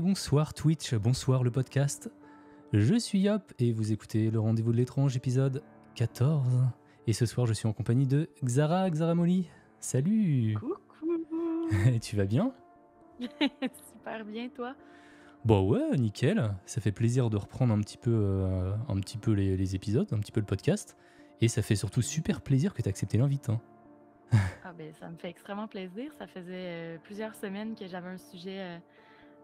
bonsoir Twitch, bonsoir le podcast. Je suis Yop et vous écoutez le rendez-vous de l'étrange épisode 14. Et ce soir je suis en compagnie de Xara Molly. Salut. Coucou. Tu vas bien? Super bien, toi? Bon ouais, nickel. Ça fait plaisir de reprendre un petit peu les épisodes, un petit peu le podcast. Et ça fait surtout super plaisir que tu as accepté l'invite. Hein. Ah ben, ça me fait extrêmement plaisir. Ça faisait plusieurs semaines que j'avais un sujet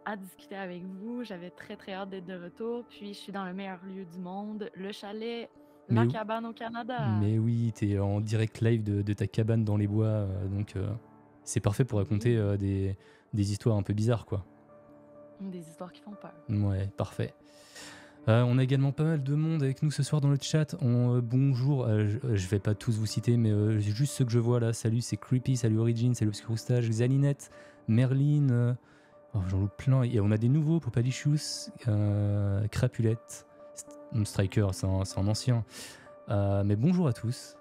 à discuter avec vous. J'avais très très hâte d'être de retour. Puis je suis dans le meilleur lieu du monde, le chalet, Mais, la cabane au Canada. mais oui, t'es en direct live de ta cabane dans les bois, donc c'est parfait pour raconter Oui. des histoires un peu bizarres quoi. Des histoires qui font peur. Ouais, parfait. On a également pas mal de monde avec nous ce soir dans le chat. Bonjour, je vais pas tous vous citer, mais juste ceux que je vois là. Salut, c'est Creepy, salut Origin, salut Obscurustage, Xalinette, Merlin, j'en loupe plein. Et on a des nouveaux, Popalicious, Crapulette, Striker, c'est un ancien. Mais bonjour à tous,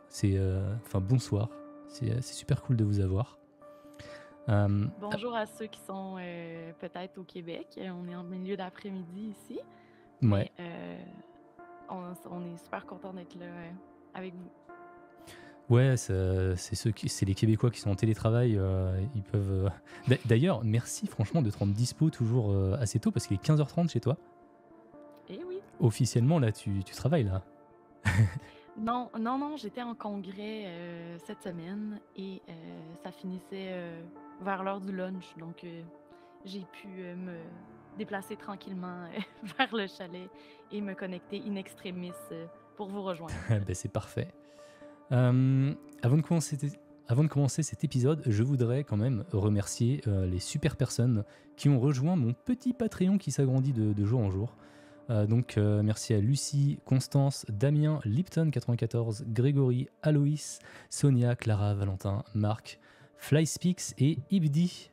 bonsoir, c'est super cool de vous avoir. Bonjour à ceux qui sont peut-être au Québec. On est en milieu d'après-midi ici. Ouais. Mais on est super content d'être là avec vous. Ouais, c'est les Québécois qui sont en télétravail. Ils peuvent. D'ailleurs, merci franchement de te rendre dispo toujours assez tôt parce qu'il est 15h30 chez toi. Eh oui. Officiellement, là, tu travailles là. Non, j'étais en congrès cette semaine et ça finissait vers l'heure du lunch. Donc, j'ai pu me déplacer tranquillement vers le chalet et me connecter in extremis pour vous rejoindre. Ben, c'est parfait. Avant de commencer cet épisode, je voudrais quand même remercier les super personnes qui ont rejoint mon petit Patreon qui s'agrandit de jour en jour. Donc merci à Lucie, Constance, Damien, Lipton94, Grégory, Aloïs, Sonia, Clara, Valentin, Marc, Flyspeaks et Ibdi.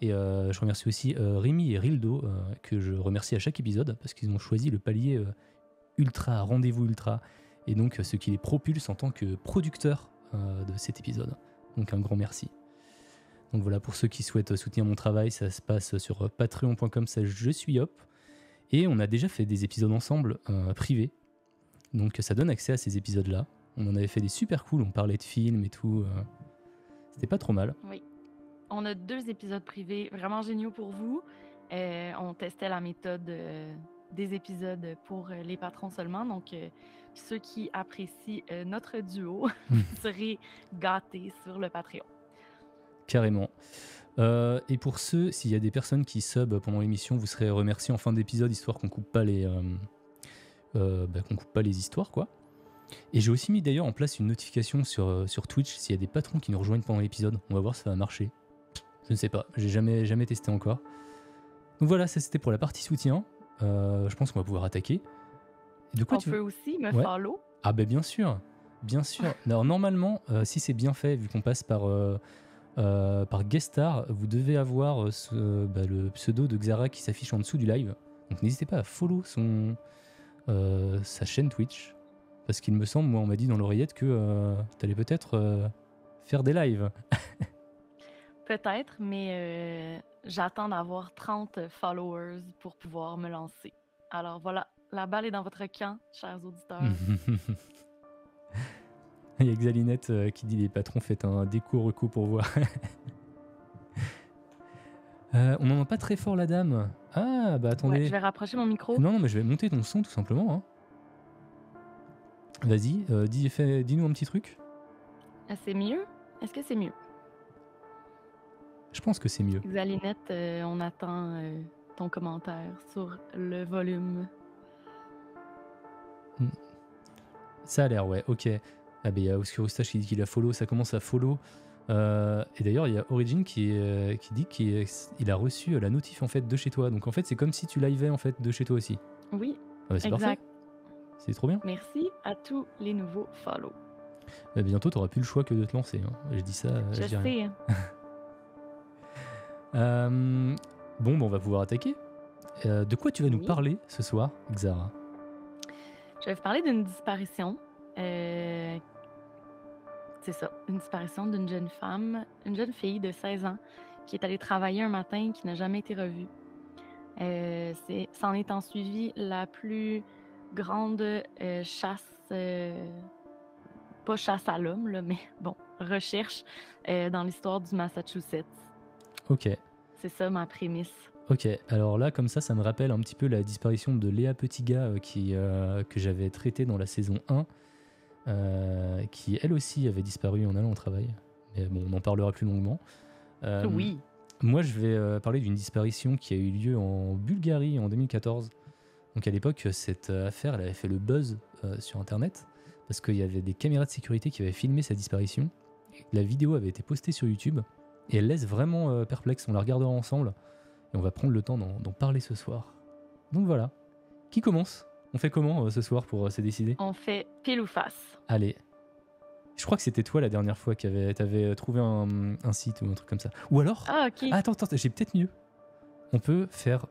Et je remercie aussi Rémi et Rildo que je remercie à chaque épisode parce qu'ils ont choisi le palier ultra, rendez-vous ultra, et donc ce qui les propulse en tant que producteur de cet épisode. Donc un grand merci. Donc voilà, pour ceux qui souhaitent soutenir mon travail, ça se passe sur patreon.com/je suis hop. Et on a déjà fait des épisodes ensemble privés. Donc ça donne accès à ces épisodes-là. On en avait fait des super cool, on parlait de films et tout. C'était pas trop mal. Oui. On a 2 épisodes privés vraiment géniaux pour vous. On testait la méthode des épisodes pour les patrons seulement. Donc, ceux qui apprécient notre duo seraient gâtés sur le Patreon. Carrément. Et pour ceux, s'il y a des personnes qui sub pendant l'émission, vous serez remerciés en fin d'épisode, histoire qu'on coupe pas qu'on coupe pas les histoires, quoi. Et j'ai aussi mis d'ailleurs en place une notification sur Twitch s'il y a des patrons qui nous rejoignent pendant l'épisode. On va voir si ça va marcher. Je ne sais pas, j'ai jamais testé encore. Donc voilà, ça c'était pour la partie soutien. Je pense qu'on va pouvoir attaquer. De quoi On tu peut veux... aussi me Ouais. follow. Ah ben bien sûr. Alors normalement, si c'est bien fait, vu qu'on passe par guest star, vous devez avoir le pseudo de Xara qui s'affiche en dessous du live. Donc n'hésitez pas à follow sa chaîne Twitch. Parce qu'il me semble, moi on m'a dit dans l'oreillette que t'allais peut-être faire des lives. Peut-être, mais j'attends d'avoir 30 followers pour pouvoir me lancer. Alors voilà, la balle est dans votre camp, chers auditeurs. Il y a Xalinette qui dit les patrons faites un déco-reco pour voir. On n'entend pas très fort la dame. Ah bah attendez. Ouais, je vais rapprocher mon micro. Non, mais je vais monter ton son tout simplement. Hein. Vas-y, dis-nous un petit truc. C'est mieux? Est-ce que c'est mieux? Je pense que c'est mieux. Xalinette, on attend ton commentaire sur le volume. Ça a l'air, ouais, ok. Ah ben il y a Obscurustache qui dit qu'il a follow, ça commence à follow. Et d'ailleurs, il y a Origin qui dit qu'il a reçu la notif en fait de chez toi. Donc en fait, c'est comme si tu livais en fait de chez toi aussi. Oui, Ah bah, c'est exact. parfait. C'est trop bien. Merci à tous les nouveaux follow. Bah, bientôt, t'auras plus le choix que de te lancer. Hein. Je dis ça, Je dis rien. sais. Bon, on va pouvoir attaquer. De quoi tu vas nous parler ce soir, Xara? Je vais vous parler d'une disparition. C'est ça, une disparition d'une jeune femme, une jeune fille de 16 ans qui est allée travailler un matin et qui n'a jamais été revue. S'en est en suivi la plus grande chasse, pas chasse à l'homme, là, mais bon, recherche dans l'histoire du Massachusetts. Ok. C'est ça ma prémisse. Ok, alors là, comme ça me rappelle un petit peu la disparition de Léa Petitgat que j'avais traité dans la saison 1, qui elle aussi avait disparu en allant au travail. Mais bon, on en parlera plus longuement. Oui. Moi, je vais parler d'une disparition qui a eu lieu en Bulgarie en 2014. Donc à l'époque, cette affaire, elle avait fait le buzz sur Internet, parce qu'il y avait des caméras de sécurité qui avaient filmé sa disparition. La vidéo avait été postée sur YouTube, et elle laisse vraiment perplexe. On la regardera ensemble. Et on va prendre le temps d'en parler ce soir. Donc voilà. Qui commence? On fait comment ce soir pour se décider? On fait pile ou face. Allez. Je crois que c'était toi la dernière fois qui t'avais trouvé un site ou un truc comme ça. Ou alors... Ah, ok. Ah, attends, j'ai peut-être mieux. On peut faire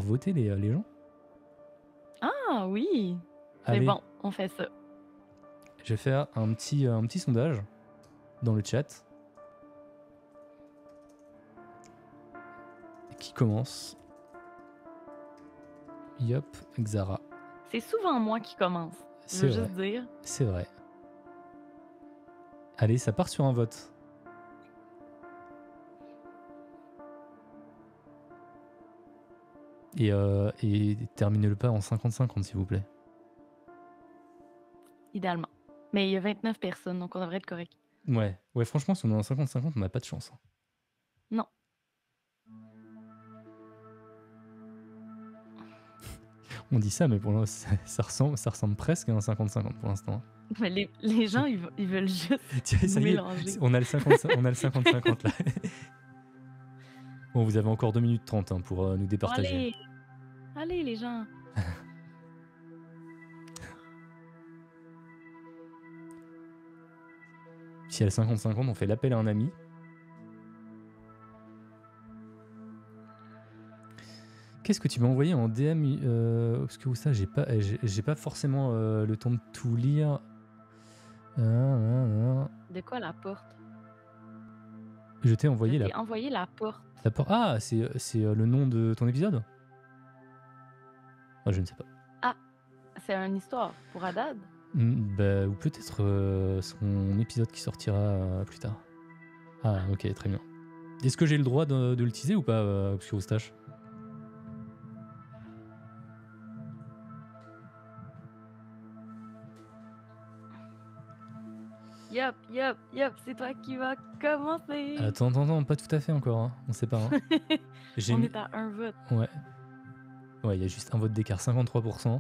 voter les gens. Ah, oui. C'est Allez, bon, on fait ça. je vais faire un petit sondage dans le chat. Qui commence? Yop, Xara. C'est souvent moi qui commence. Je C'est veux vrai. juste dire. C'est vrai. Allez, ça part sur un vote. Et terminez-le pas en 50-50, s'il vous plaît. Idéalement. Mais il y a 29 personnes, donc on devrait être correct. Ouais, franchement, si on est en 50-50, on n'a pas de chance. Non. On dit ça, mais pour l'instant, ça ressemble presque à un 50-50 pour l'instant. Mais les gens, ils veulent juste Tiens, ça nous y est, mélanger. on a le 50-50 là. Bon, vous avez encore 2 minutes 30 pour nous départager. Allez les gens. Si elle est 50-50, on fait l'appel à un ami. Qu'est-ce que tu m'as envoyé en DM parce que ça, j'ai pas forcément le temps de tout lire. De quoi la porte? Je t'ai envoyé envoyé la porte. La porte. Ah, c'est le nom de ton épisode? Ah, je ne sais pas. Ah, c'est une histoire pour Haddad? Bah, ou peut-être son épisode qui sortira plus tard. Ah, ok, très bien. Est-ce que j'ai le droit de l'utiliser ou pas, Obscuroustache? Yup, c'est toi qui vas commencer. Attends, pas tout à fait encore, hein. On sait pas. Hein. On est à un vote. Ouais. Ouais, il y a juste un vote d'écart, 53%.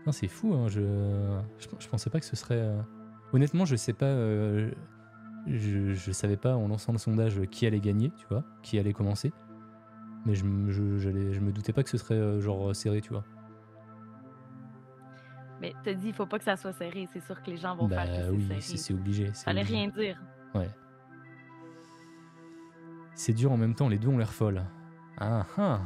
Non, c'est fou, hein. Je pensais pas que ce serait... Honnêtement, je sais pas... Je savais pas en lançant le sondage qui allait gagner, tu vois, qui allait commencer. Mais je me doutais pas que ce serait genre serré, tu vois. Mais t'as dit, il faut pas que ça soit serré. C'est sûr que les gens vont faire que c'est oui, serré. c'est obligé. Fallait rien dire. Ouais. C'est dur en même temps, les deux ont l'air folles. Ah ah.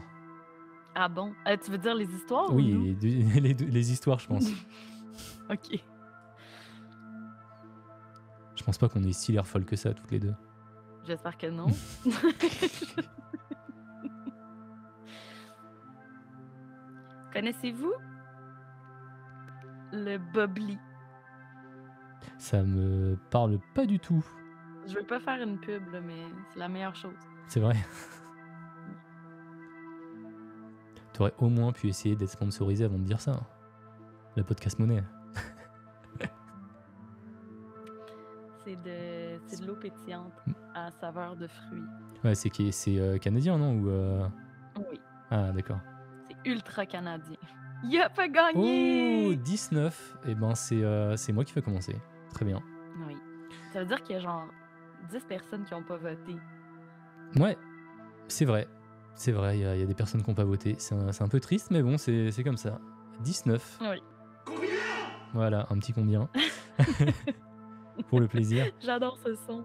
Ah bon? Tu veux dire les histoires? Oui, ou nous? les histoires, je pense. Ok. Je pense pas qu'on ait si l'air folles que ça, toutes les deux. J'espère que non. Connaissez-vous le Bobli? Ça me parle pas du tout. Je veux pas faire une pub, là, mais c'est la meilleure chose. C'est vrai. T'aurais au moins pu essayer d'être sponsorisé avant de dire ça. La podcast monnaie. C'est de l'eau pétillante à saveur de fruits. Ouais, c'est canadien, non? Ou Oui. Ah, d'accord. C'est ultra canadien. Il a pas gagné! Oh, 19. Eh ben, c'est moi qui vais commencer. Très bien. Oui. Ça veut dire qu'il y a genre 10 personnes qui n'ont pas voté. Ouais, c'est vrai. C'est vrai, il y a des personnes qui n'ont pas voté. C'est un peu triste, mais bon, c'est comme ça. 19. Oui. Combien? Voilà, un petit combien. Pour le plaisir. J'adore ce son.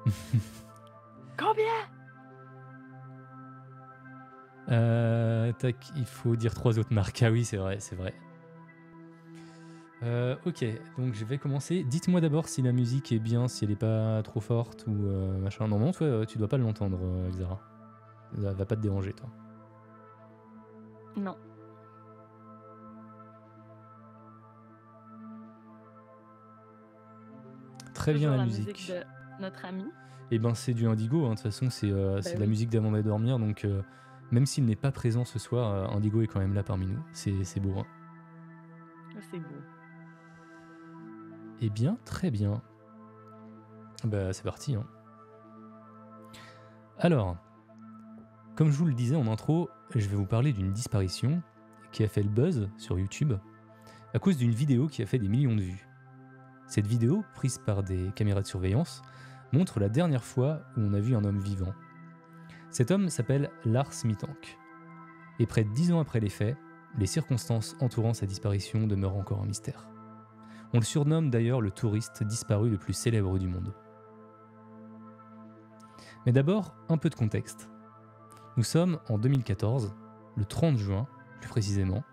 Combien? Tac, il faut dire 3 autres marques. Ah oui, c'est vrai. Ok, donc je vais commencer. Dites-moi d'abord si la musique est bien, si elle est pas trop forte ou machin. Normalement, toi, tu dois pas l'entendre, Xara. Ça va pas te déranger, toi. Non. Très bien Toujours la la musique. musique de notre ami. Eh ben, c'est du Indigo, hein. De toute façon, c'est de la oui. musique d'avant d'aller dormir, donc même s'il n'est pas présent ce soir, Indigo est quand même là parmi nous. C'est beau, hein. C'est beau. Eh bien, très bien. Bah, c'est parti, hein. Alors, comme je vous le disais en intro, je vais vous parler d'une disparition qui a fait le buzz sur YouTube à cause d'une vidéo qui a fait des millions de vues. Cette vidéo, prise par des caméras de surveillance, montre la dernière fois où on a vu un homme vivant. Cet homme s'appelle Lars Mittank. Et près de 10 ans après les faits, les circonstances entourant sa disparition demeurent encore un mystère. On le surnomme d'ailleurs le touriste disparu le plus célèbre du monde. Mais d'abord, un peu de contexte. Nous sommes en 2014, le 30 juin, plus précisément.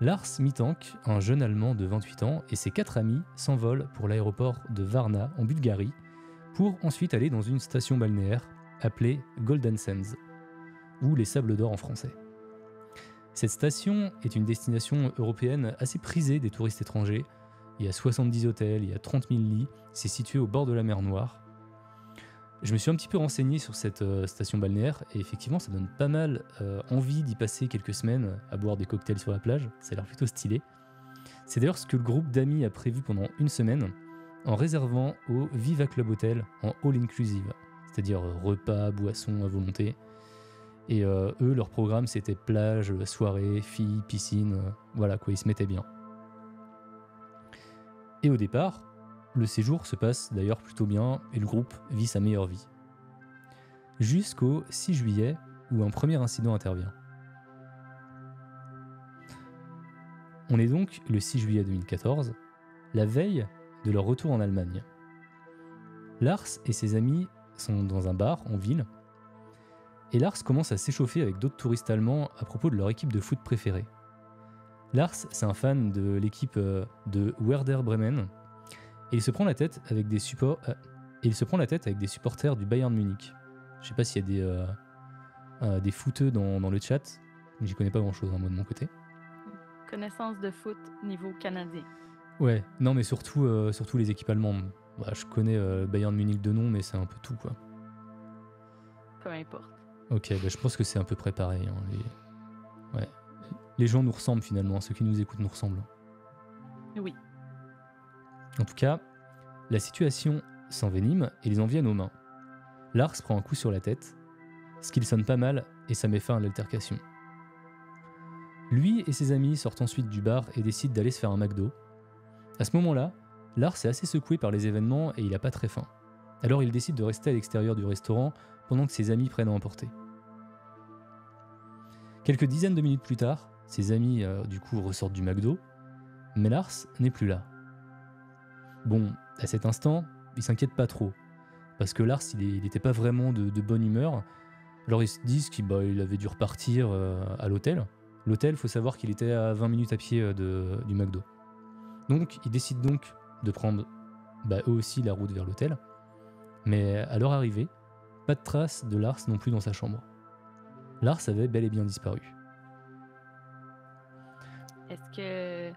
Lars Mittank, un jeune Allemand de 28 ans, et ses 4 amis s'envolent pour l'aéroport de Varna, en Bulgarie, pour ensuite aller dans une station balnéaire appelée Golden Sands, ou les Sables d'Or en français. Cette station est une destination européenne assez prisée des touristes étrangers. Il y a 70 hôtels, il y a 30 000 lits, c'est situé au bord de la mer Noire. Je me suis un petit peu renseigné sur cette station balnéaire et effectivement ça donne pas mal envie d'y passer quelques semaines à boire des cocktails sur la plage, ça a l'air plutôt stylé. C'est d'ailleurs ce que le groupe d'amis a prévu pendant une semaine en réservant au Viva Club Hotel en all inclusive, c'est-à-dire repas, boissons à volonté. Et eux, leur programme c'était plage, soirée, filles, piscine, voilà quoi, ils se mettaient bien. Et au départ, le séjour se passe d'ailleurs plutôt bien et le groupe vit sa meilleure vie. Jusqu'au 6 juillet où un premier incident intervient. On est donc le 6 juillet 2014, la veille de leur retour en Allemagne. Lars et ses amis sont dans un bar en ville et Lars commence à s'échauffer avec d'autres touristes allemands à propos de leur équipe de foot préférée. Lars, c'est un fan de l'équipe de Werder Bremen. Et il se prend la tête avec des supporters du Bayern Munich. Je sais pas s'il y a des footeux dans le chat, mais j'y connais pas grand chose moi de mon côté. Connaissance de foot niveau canadien. Ouais, non mais surtout les équipes allemandes. Bah, je connais Bayern Munich de nom, mais c'est un peu tout quoi. Peu importe. Ok, bah, je pense que c'est à peu près pareil. Hein, les gens nous ressemblent finalement, ceux qui nous écoutent nous ressemblent. Oui. En tout cas, la situation s'envenime et les en viennent aux mains. Lars prend un coup sur la tête, ce qui le sonne pas mal et ça met fin à l'altercation. Lui et ses amis sortent ensuite du bar et décident d'aller se faire un McDo. À ce moment-là, Lars est assez secoué par les événements et il a pas très faim. Alors il décide de rester à l'extérieur du restaurant pendant que ses amis prennent à emporter. Quelques dizaines de minutes plus tard, ses amis du coup ressortent du McDo, mais Lars n'est plus là. Bon, à cet instant, ils s'inquiètent pas trop, parce que Lars, il n'était pas vraiment de bonne humeur. Alors ils se disent qu'il avait dû repartir à l'hôtel. L'hôtel, faut savoir qu'il était à 20 minutes à pied du McDo. Donc ils décident donc de prendre eux aussi la route vers l'hôtel. Mais à leur arrivée, pas de trace de Lars non plus dans sa chambre. Lars avait bel et bien disparu. Est-ce que...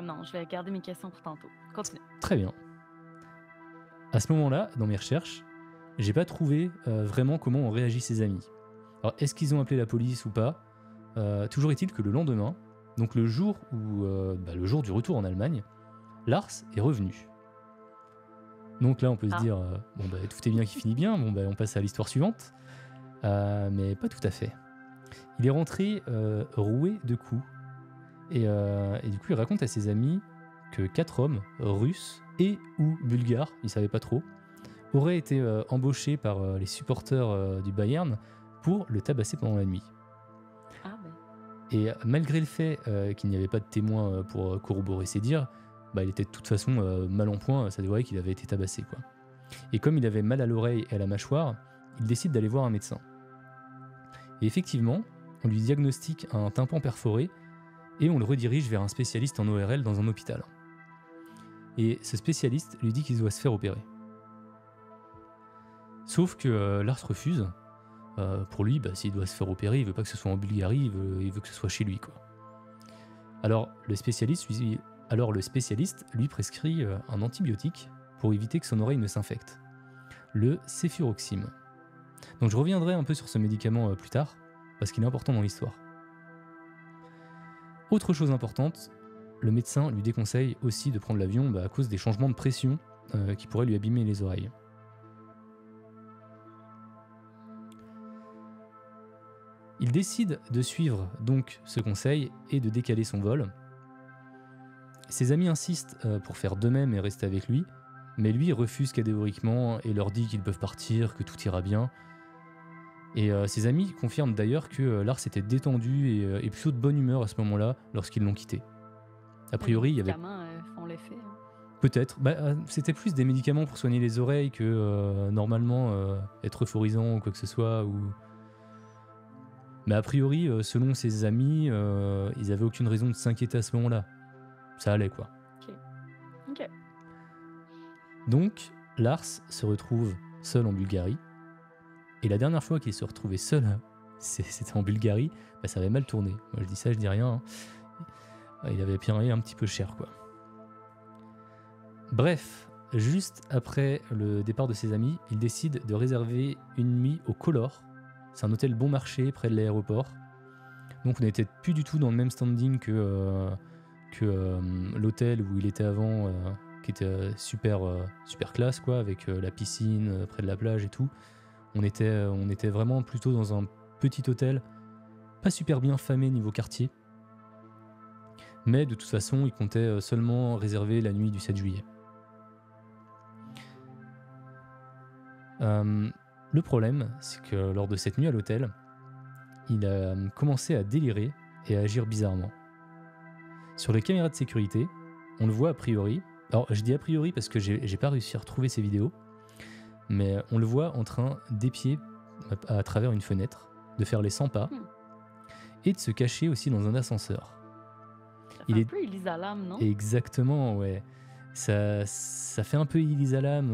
Non, je vais garder mes questions pour tantôt. Continue. Très bien. À ce moment-là, dans mes recherches, j'ai pas trouvé vraiment comment ont réagi ses amis. Alors, est-ce qu'ils ont appelé la police ou pas ? Toujours est-il que le lendemain, donc le jour du retour en Allemagne, Lars est revenu. Donc là, on peut se dire, tout est bien qui finit bien, on passe à l'histoire suivante. Mais pas tout à fait. Il est rentré roué de coups. Et du coup, il raconte à ses amis que 4 hommes, russes et ou bulgares, il ne savait pas trop, auraient été embauchés par les supporters du Bayern pour le tabasser pendant la nuit. Ah ben. Et malgré le fait qu'il n'y avait pas de témoins pour corroborer ses dires, il était de toute façon mal en point, ça dévoilait qu'il avait été tabassé, quoi. Et comme il avait mal à l'oreille et à la mâchoire, il décide d'aller voir un médecin. Et effectivement, on lui diagnostique un tympan perforé et on le redirige vers un spécialiste en ORL dans un hôpital. Et ce spécialiste lui dit qu'il doit se faire opérer. Sauf que Lars refuse. Pour lui, s'il doit se faire opérer, il veut pas que ce soit en Bulgarie, il veut que ce soit chez lui, quoi. Alors le spécialiste lui prescrit un antibiotique pour éviter que son oreille ne s'infecte, le céfuroxime. Donc je reviendrai un peu sur ce médicament plus tard, parce qu'il est important dans l'histoire. Autre chose importante, le médecin lui déconseille aussi de prendre l'avion à cause des changements de pression qui pourraient lui abîmer les oreilles. Il décide de suivre donc ce conseil et de décaler son vol. Ses amis insistent pour faire de même et rester avec lui, mais lui refuse catégoriquement et leur dit qu'ils peuvent partir, que tout ira bien. Et ses amis confirment d'ailleurs que Lars était détendu et plutôt de bonne humeur à ce moment-là lorsqu'ils l'ont quitté. A priori, il y avait... Les médicaments font l'effet. Peut-être. C'était plus des médicaments pour soigner les oreilles que normalement être euphorisant ou quoi que ce soit. Mais a priori, selon ses amis, ils n'avaient aucune raison de s'inquiéter à ce moment-là. Ça allait, quoi. Ok. Donc, Lars se retrouve seul en Bulgarie. Et la dernière fois qu'il se retrouvait seul, c'était en Bulgarie, ça avait mal tourné. Moi, je dis ça, je dis rien. Il avait payé un petit peu cher, quoi. Bref, juste après le départ de ses amis, il décide de réserver une nuit au Color. C'est un hôtel bon marché près de l'aéroport. Donc on n'était plus du tout dans le même standing que l'hôtel où il était avant, qui était super classe, quoi, avec la piscine près de la plage et tout. On était vraiment plutôt dans un petit hôtel, pas super bien famé niveau quartier. Mais de toute façon, il comptait seulement réserver la nuit du 7 juillet. Le problème, c'est que lors de cette nuit à l'hôtel, il a commencé à délirer et à agir bizarrement. Sur les caméras de sécurité, on le voit a priori. Alors, je dis a priori parce que j'ai pas réussi à retrouver ces vidéos, mais on le voit en train d'épier à travers une fenêtre, de faire les 100 pas et de se cacher aussi dans un ascenseur. Ça fait un peu Elisa Lam, non? Exactement, ouais. Ça fait un peu Elisa Lam.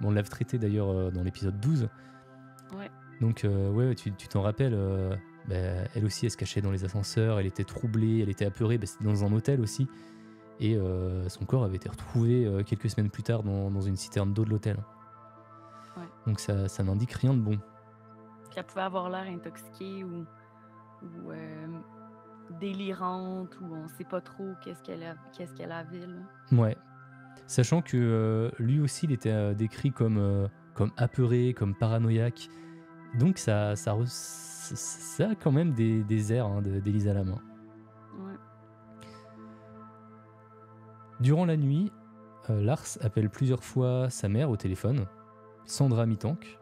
On l'avait traité d'ailleurs dans l'épisode 12. Ouais. Donc, ouais, tu t'en rappelles, elle aussi, elle se cachait dans les ascenseurs, elle était troublée, elle était apeurée, c'était dans un hôtel aussi. Et son corps avait été retrouvé quelques semaines plus tard dans une citerne d'eau de l'hôtel. Ouais. Donc, ça n'indique rien de bon. Qu'elle pouvait avoir l'air intoxiquée ou délirante, ou on sait pas trop qu'est-ce qu'elle avait, là. Ouais. Sachant que lui aussi, il était décrit comme apeuré, comme paranoïaque. Donc ça a quand même des airs d'Elisa Lam. Ouais. Durant la nuit, Lars appelle plusieurs fois sa mère au téléphone, Sandra Mittank.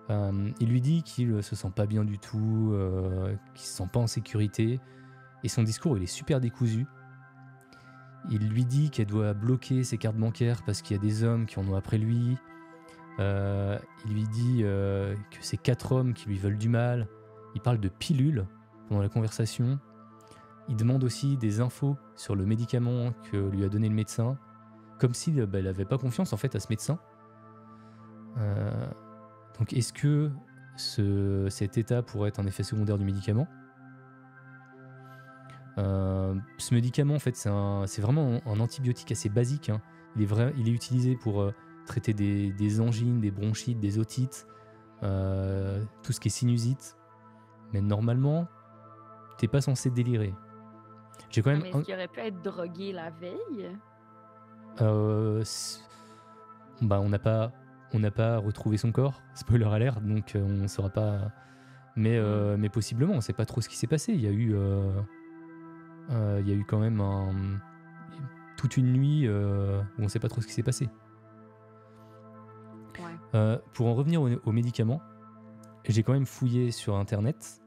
Il lui dit qu'il se sent pas bien du tout, qu'il se sent pas en sécurité. Et son discours, il est super décousu. Il lui dit qu'elle doit bloquer ses cartes bancaires parce qu'il y a des hommes qui en ont après lui. Il lui dit que c'est 4 hommes qui lui veulent du mal. Il parle de pilules pendant la conversation. Il demande aussi des infos sur le médicament que lui a donné le médecin, comme s'il n'avait pas confiance en fait à ce médecin. Donc est-ce que cet état pourrait être un effet secondaire du médicament ? Ce médicament en fait c'est vraiment un antibiotique assez basique, hein. Il est utilisé pour traiter des angines, des bronchites, des otites, tout ce qui est sinusite. Mais normalement, t'es pas censé délirer. J'ai quand même. Mais est-ce qu'il aurait pu être drogué la veille? On n'a pas retrouvé son corps, spoiler alert, donc on ne saura pas. Mais possiblement, on ne sait pas trop ce qui s'est passé. Il y a eu quand même toute une nuit où on ne sait pas trop ce qui s'est passé. Ouais. Pour en revenir aux médicaments, j'ai quand même fouillé sur internet.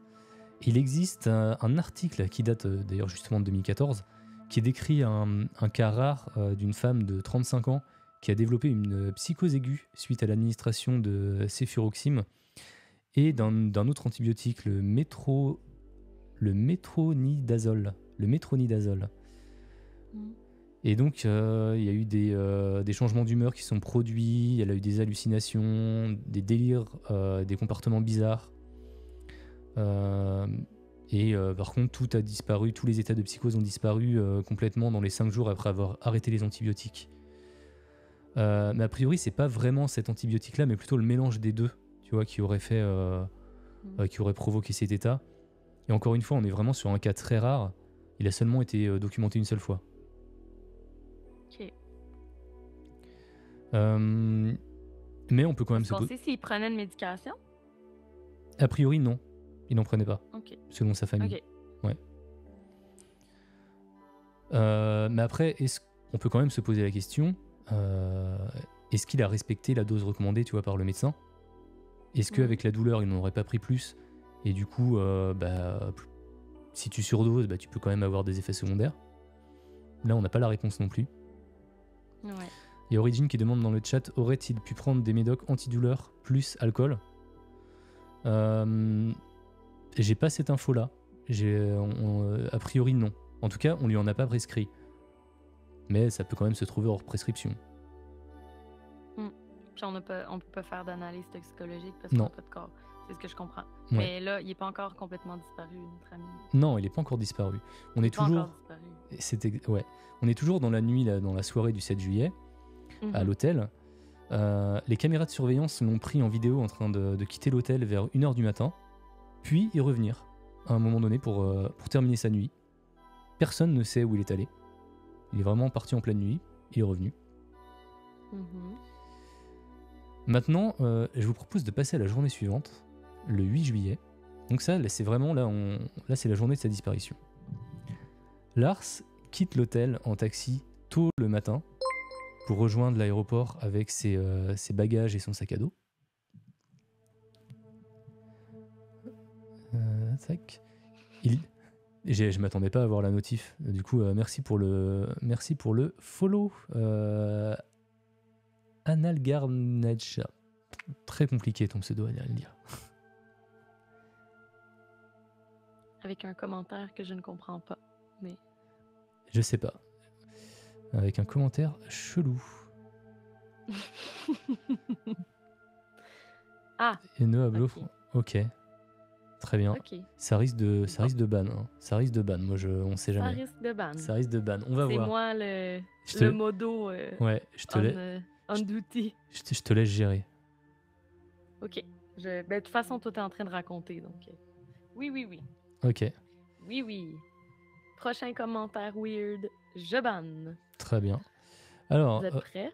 Il existe un article qui date d'ailleurs justement de 2014 qui décrit un cas rare d'une femme de 35 ans qui a développé une psychose aiguë suite à l'administration de céfuroxime et d'un autre antibiotique, le le métronidazole. Le métronidazole. Mm. Et donc, il y a eu des changements d'humeur qui sont produits, elle a eu des hallucinations, des délires, des comportements bizarres. Par contre, tout a disparu, tous les états de psychose ont disparu complètement dans les 5 jours après avoir arrêté les antibiotiques. Mais a priori, c'est pas vraiment cet antibiotique-là, mais plutôt le mélange des deux, tu vois, qui aurait qui aurait provoqué cet état. Et encore une fois, on est vraiment sur un cas très rare. Il a seulement été documenté une seule fois. Ok. Mais on peut quand même Vous se poser. pensez s'il prenait une médication? A priori, non. Il n'en prenait pas, Ok. selon sa famille. Ok. Ouais. Mais après, on peut quand même se poser la question, est-ce qu'il a respecté la dose recommandée, tu vois, par le médecin? Est-ce qu'avec la douleur, il n'en aurait pas pris plus? Et du coup, si tu surdoses, tu peux quand même avoir des effets secondaires. Là, on n'a pas la réponse non plus. Ouais. Il y a Origin qui demande dans le chat, aurait-il pu prendre des médocs antidouleurs plus alcool? J'ai pas cette info-là. A priori, non. En tout cas, on lui en a pas prescrit. Mais ça peut quand même se trouver hors prescription. Puis on peut pas faire d'analyse toxicologique parce qu'on Non. n'a pas de corps. C'est ce que je comprends. Ouais. Mais là, il est pas encore complètement disparu, notre ami. Non, il est pas encore disparu. On Il est est pas toujours. encore disparu. Ouais. On est toujours dans la nuit, là, dans la soirée du 7 juillet, à l'hôtel. Les caméras de surveillance l'ont pris en vidéo en train de quitter l'hôtel vers 1h du matin, puis y revenir à un moment donné pour terminer sa nuit. Personne ne sait où il est allé. Il est vraiment parti en pleine nuit, il est revenu. Maintenant, je vous propose de passer à la journée suivante, le 8 juillet. Donc ça, là, c'est vraiment, là, c'est la journée de sa disparition. Lars quitte l'hôtel en taxi tôt le matin pour rejoindre l'aéroport avec ses bagages et son sac à dos. Tac. Je m'attendais pas à avoir la notif. Du coup, merci pour le follow. Analgarnaja. Très compliqué ton pseudo, Analia. Avec un commentaire que je ne comprends pas. Mais Je sais pas. Avec un commentaire chelou. Ah. Et no hablo. Ok. Très bien. Okay. Ça risque de ban. Hein. Ça risque de ban. Moi, on sait jamais. Ça risque de ban. Ça risque de ban. On va voir. C'est moi le modo. Ouais, je te laisse. On duty. Je te laisse gérer. Ok. De toute façon, toi, t'es en train de raconter. Donc, oui. Ok. Oui. Prochain commentaire weird. Je banne. Très bien. Alors. Vous êtes prêts?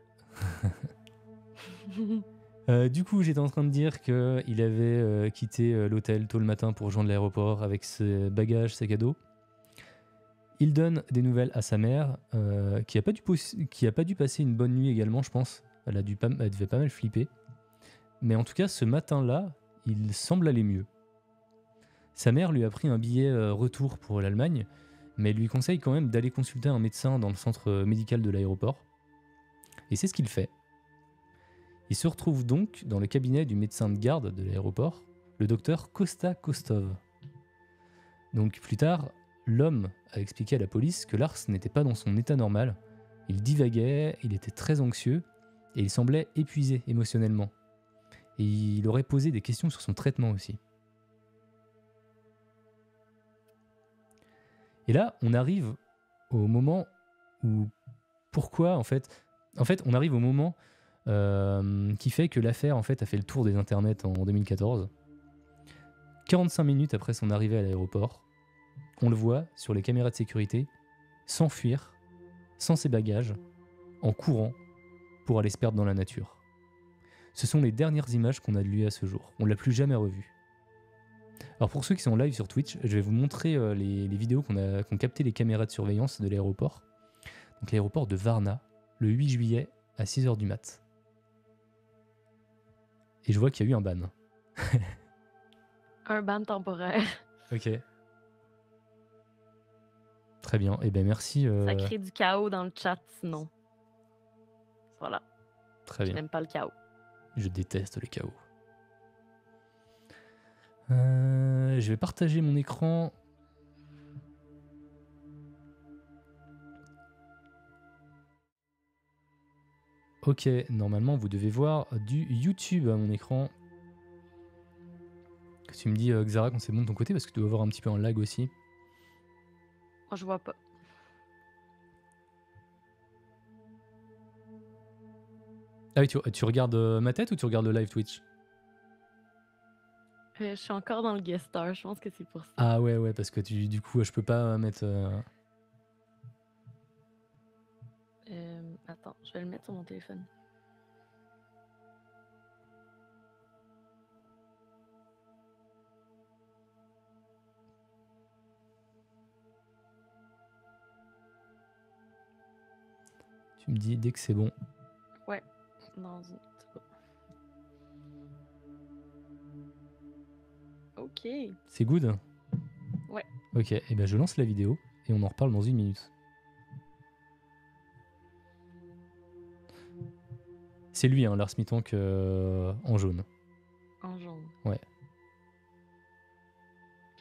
Du coup, j'étais en train de dire qu'il avait quitté l'hôtel tôt le matin pour rejoindre l'aéroport avec ses bagages, sac à dos. Il donne des nouvelles à sa mère, qui a pas dû passer une bonne nuit également, je pense. Elle devait pas mal flipper. Mais en tout cas, ce matin-là, il semble aller mieux. Sa mère lui a pris un billet retour pour l'Allemagne, mais elle lui conseille quand même d'aller consulter un médecin dans le centre médical de l'aéroport. Et c'est ce qu'il fait. Il se retrouve donc dans le cabinet du médecin de garde de l'aéroport, le docteur Kosta Kostov. Donc plus tard, l'homme a expliqué à la police que Lars n'était pas dans son état normal. Il divaguait, il était très anxieux et il semblait épuisé émotionnellement. Et il aurait posé des questions sur son traitement aussi. Et là, on arrive au moment où... Pourquoi, en fait, on arrive au moment qui fait que l'affaire, en fait, a fait le tour des internets en 2014. 45 minutes après son arrivée à l'aéroport, on le voit sur les caméras de sécurité s'enfuir, sans ses bagages, en courant, pour aller se perdre dans la nature. Ce sont les dernières images qu'on a de lui à ce jour. On ne l'a plus jamais revu. Alors pour ceux qui sont en live sur Twitch, je vais vous montrer les vidéos qu'ont capté les caméras de surveillance de l'aéroport. Donc l'aéroport de Varna, le 8 juillet à 6h du mat. Et je vois qu'il y a eu un ban. Un ban temporaire. Ok. Très bien. Eh bien merci. Ça crée du chaos dans le chat sinon. Voilà. Très bien. Je n'aime pas le chaos. Je déteste le chaos. Je vais partager mon écran Ok, normalement vous devez voir du YouTube à mon écran. Que tu me dis Xara quand c'est bon de ton côté parce que tu dois avoir un petit peu un lag aussi. Moi, je vois pas. Ah oui, tu regardes ma tête ou tu regardes le live Twitch? Je suis encore dans le guest star, je pense que c'est pour ça. Ah ouais, parce que du coup je peux pas mettre... Attends, je vais le mettre sur mon téléphone. Tu me dis dès que c'est bon. Ouais, dans une... Ok. C'est good? Ouais. Ok, et ben je lance la vidéo et on en reparle dans 1 minute. C'est lui, hein, Lars Mittank en jaune. En jaune. Ouais.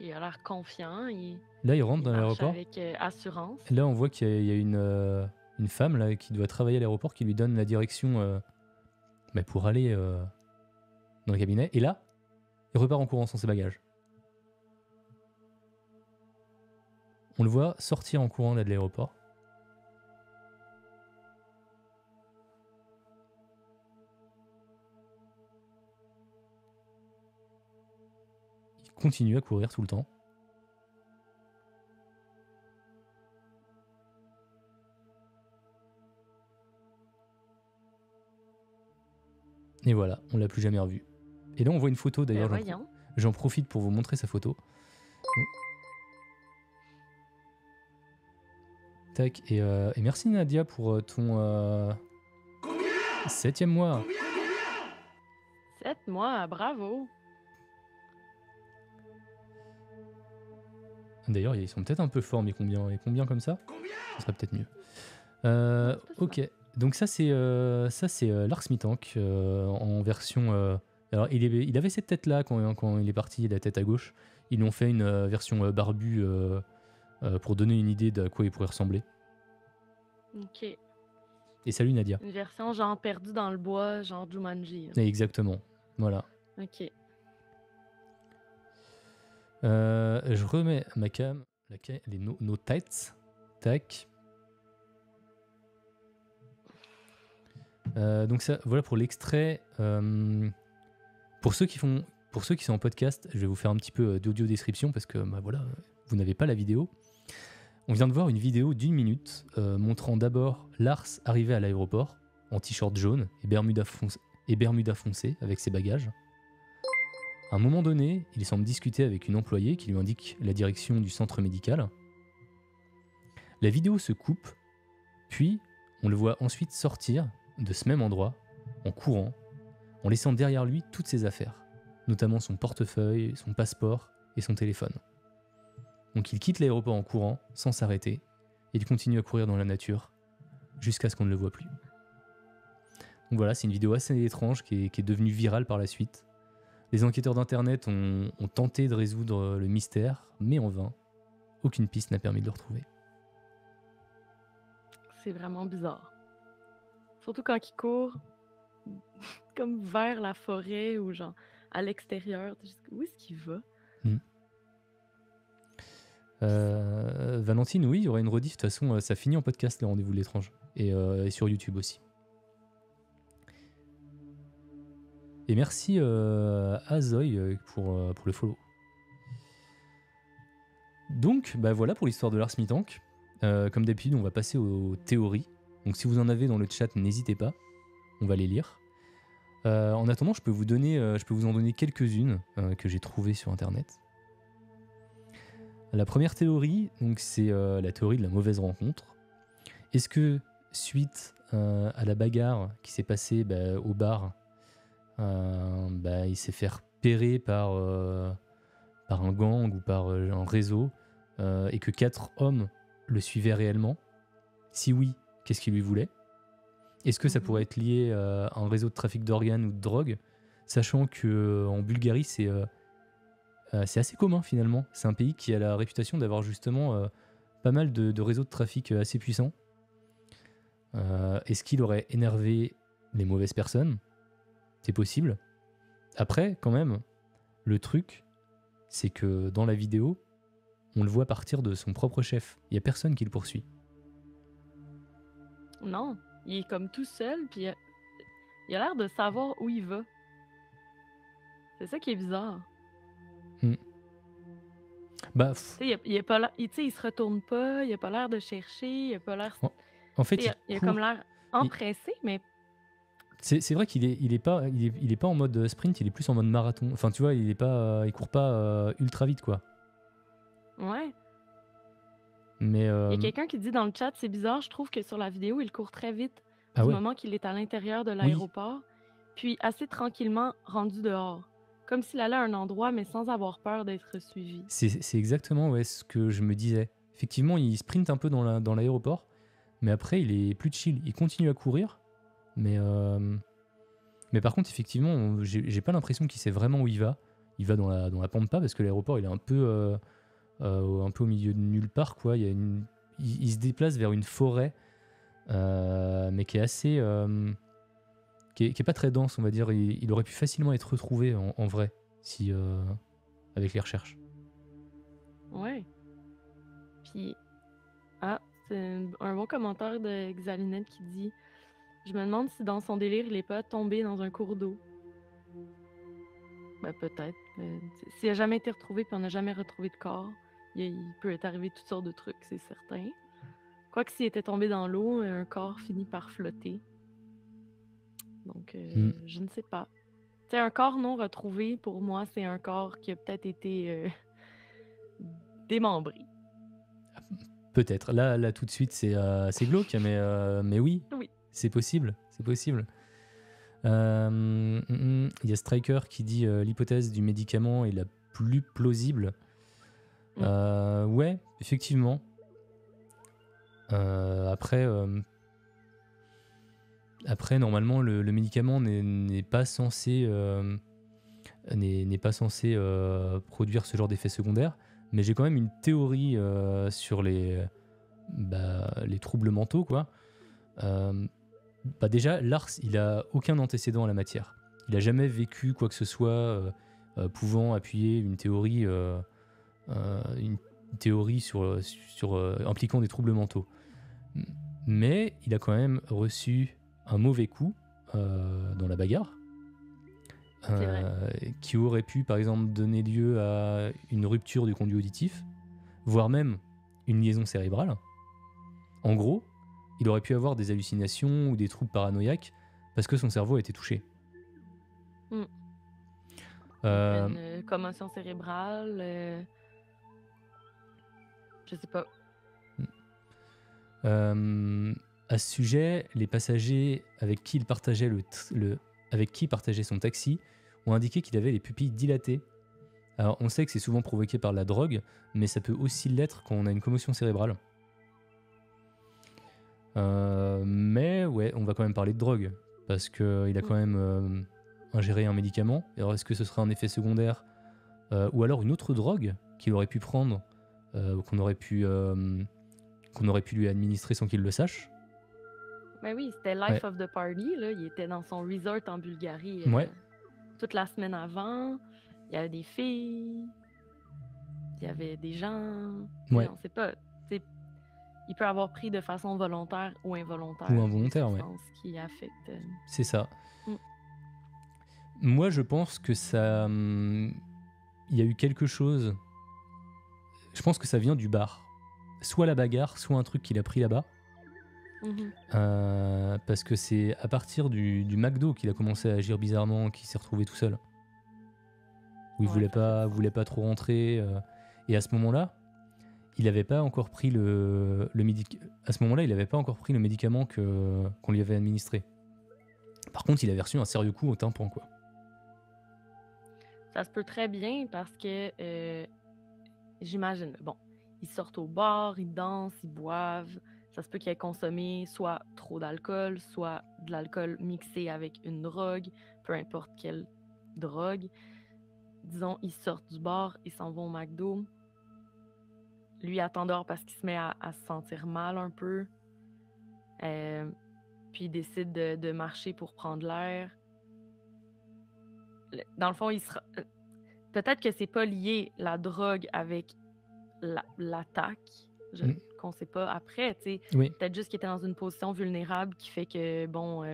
Il a l'air confiant. Là, il rentre dans marche l'aéroport. avec assurance. Là, on voit qu'il y a une femme là, qui doit travailler à l'aéroport qui lui donne la direction pour aller dans le cabinet. Et là, il repart en courant sans ses bagages. On le voit sortir en courant là, de l'aéroport. Il continue à courir tout le temps. Et voilà, on l'a plus jamais revu. Et là, on voit une photo d'ailleurs. J'en profite pour vous montrer sa photo. Donc. Tac, et merci Nadia pour ton 7e mois. 7 mois, bravo. D'ailleurs, ils sont peut-être un peu forts, mais combien comme ça? Ce serait peut-être mieux. Ok, donc ça c'est Lars Mittank en version... alors il avait cette tête-là quand il est parti, la tête à gauche. Ils lui ont fait une version barbue pour donner une idée de à quoi il pourrait ressembler. Ok. Et salut Nadia. Une version genre perdue dans le bois, genre Jumanji. Exactement, voilà. Ok. Je remets ma cam, nos têtes. Tac. Donc ça, voilà pour l'extrait. Pour ceux qui sont en podcast, je vais vous faire un petit peu d'audio description parce que voilà, vous n'avez pas la vidéo. On vient de voir une vidéo d'1 minute montrant d'abord Lars arriver à l'aéroport en t-shirt jaune et bermuda foncé avec ses bagages. À un moment donné, il semble discuter avec une employée qui lui indique la direction du centre médical. La vidéo se coupe, puis on le voit ensuite sortir de ce même endroit, en courant, en laissant derrière lui toutes ses affaires, notamment son portefeuille, son passeport et son téléphone. Donc il quitte l'aéroport en courant, sans s'arrêter, et il continue à courir dans la nature, jusqu'à ce qu'on ne le voit plus. Donc voilà, c'est une vidéo assez étrange qui est devenue virale par la suite. Les enquêteurs d'internet ont tenté de résoudre le mystère, mais en vain. Aucune piste n'a permis de le retrouver. C'est vraiment bizarre. Surtout quand il court comme vers la forêt ou genre à l'extérieur. Où est-ce qu'il va? Valentine, oui, il y aura une rediff. De toute façon, ça finit en podcast, le rendez-vous de l'étrange. Et sur YouTube aussi. Et merci à Zoï pour le follow. Donc, voilà pour l'histoire de Lars Mittank. Comme d'habitude, on va passer aux théories. Donc si vous en avez dans le chat, n'hésitez pas. On va les lire. En attendant, je peux vous en donner quelques-unes que j'ai trouvées sur Internet. La première théorie, donc, c'est la théorie de la mauvaise rencontre. Est-ce que, suite à la bagarre qui s'est passée au bar, il s'est fait repérer par un gang ou par un réseau et que 4 hommes le suivaient réellement? Si oui, qu'est-ce qu'ils lui voulaient? Est-ce que ça pourrait être lié à un réseau de trafic d'organes ou de drogue? Sachant qu'en Bulgarie, c'est assez commun finalement. C'est un pays qui a la réputation d'avoir justement pas mal de réseaux de trafic assez puissants. Est-ce qu'il aurait énervé les mauvaises personnes. C'est possible. Après, quand même, le truc, c'est que dans la vidéo, on le voit partir de son propre chef. Il n'y a personne qui le poursuit. Non, il est comme tout seul, puis il a l'air de savoir où il va. C'est ça qui est bizarre. Bah, Tu sais, il a pas l'air, tu sais, il se retourne pas, il a pas l'air de chercher, il a pas l'air. en fait, Tu sais, il a comme l'air empressé, mais c'est vrai qu'il est pas en mode sprint, il est plus en mode marathon. Enfin, tu vois, il court pas ultra vite, quoi. ouais. Mais Il y a quelqu'un qui dit dans le chat, c'est bizarre, je trouve que sur la vidéo, il court très vite ah du ouais, moment qu'il est à l'intérieur de oui, l'aéroport, puis assez tranquillement rendu dehors. Comme s'il allait à un endroit, mais sans avoir peur d'être suivi. c'est exactement ce que je me disais. Effectivement, il sprint un peu dans l'aéroport, mais après, il est plus chill. Il continue à courir, mais par contre, effectivement, j'ai pas l'impression qu'il sait vraiment où il va. Il va dans la pampa parce que l'aéroport, il est un peu au milieu de nulle part, quoi. Il se déplace vers une forêt, mais qui est assez, qui est pas très dense, on va dire. Il aurait pu facilement être retrouvé en vrai, si avec les recherches. Ouais. Puis, c'est un bon commentaire de Xalinette qui dit je me demande si dans son délire, il est pas tombé dans un cours d'eau. Ben, peut-être. S'il n'a jamais été retrouvé puis on n'a jamais retrouvé de corps, il peut être arrivé toutes sortes de trucs, c'est certain. Quoique s'il était tombé dans l'eau, un corps finit par flotter. Donc, je ne sais pas. Tu sais, un corps non retrouvé, pour moi, c'est un corps qui a peut-être été démembré. Peut-être. Là, tout de suite, c'est glauque, mais oui, Oui. c'est possible. C'est possible. Il y a Striker qui dit l'hypothèse du médicament est la plus plausible. Ouais, effectivement. Après, normalement, le médicament n'est pas censé produire ce genre d'effet secondaire. Mais j'ai quand même une théorie sur les troubles mentaux, quoi. Déjà, Lars, il a aucun antécédent à la matière. Il a jamais vécu quoi que ce soit pouvant appuyer une théorie impliquant des troubles mentaux. Mais il a quand même reçu un mauvais coup dans la bagarre, qui aurait pu, par exemple, donner lieu à une rupture du conduit auditif, voire même une liaison cérébrale. En gros, il aurait pu avoir des hallucinations ou des troubles paranoïaques parce que son cerveau a été touché. Une commotion cérébrale, je sais pas. À ce sujet, les passagers avec qui il partageait partageait son taxi ont indiqué qu'il avait les pupilles dilatées. Alors, on sait que c'est souvent provoqué par la drogue, mais ça peut aussi l'être quand on a une commotion cérébrale. Mais ouais, on va quand même parler de drogue, parce qu'il a quand même ingéré un médicament. Alors, est-ce que ce serait un effet secondaire ou alors une autre drogue qu'il aurait pu prendre, qu'on aurait pu lui administrer sans qu'il le sache? Ben oui, c'était Life of the Party, là. Il était dans son resort en Bulgarie toute la semaine avant. Il y avait des filles, il y avait des gens. Ouais. On sait pas. Il peut avoir pris de façon volontaire ou involontaire. Ou involontaire, des substances qui affectent. C'est ça. Moi, je pense que ça... Il y a eu quelque chose... Je pense que ça vient du bar. Soit la bagarre, soit un truc qu'il a pris là-bas. Parce que c'est à partir du McDo qu'il a commencé à agir bizarrement, qu'il s'est retrouvé tout seul. Où il voulait pas trop rentrer. Et à ce moment-là, il n'avait pas encore pris à ce moment-là, il n'avait pas encore pris le médicament qu'on lui avait administré. Par contre, il avait reçu un sérieux coup au tympan, quoi. Ça se peut très bien parce que j'imagine, bon, ils sortent au bar, ils dansent, ils boivent. Ça se peut qu'il ait consommé soit trop d'alcool, soit de l'alcool mixé avec une drogue, peu importe quelle drogue. Disons, ils sortent du bar, ils s'en vont au McDo. Lui attend dehors parce qu'il se met à se sentir mal un peu. puis il décide de marcher pour prendre l'air. Dans le fond, peut-être que c'est pas lié la drogue avec l'attaque, Mm. qu'on sait pas après, tu sais. Oui. Peut-être juste qu'il était dans une position vulnérable qui fait que, bon,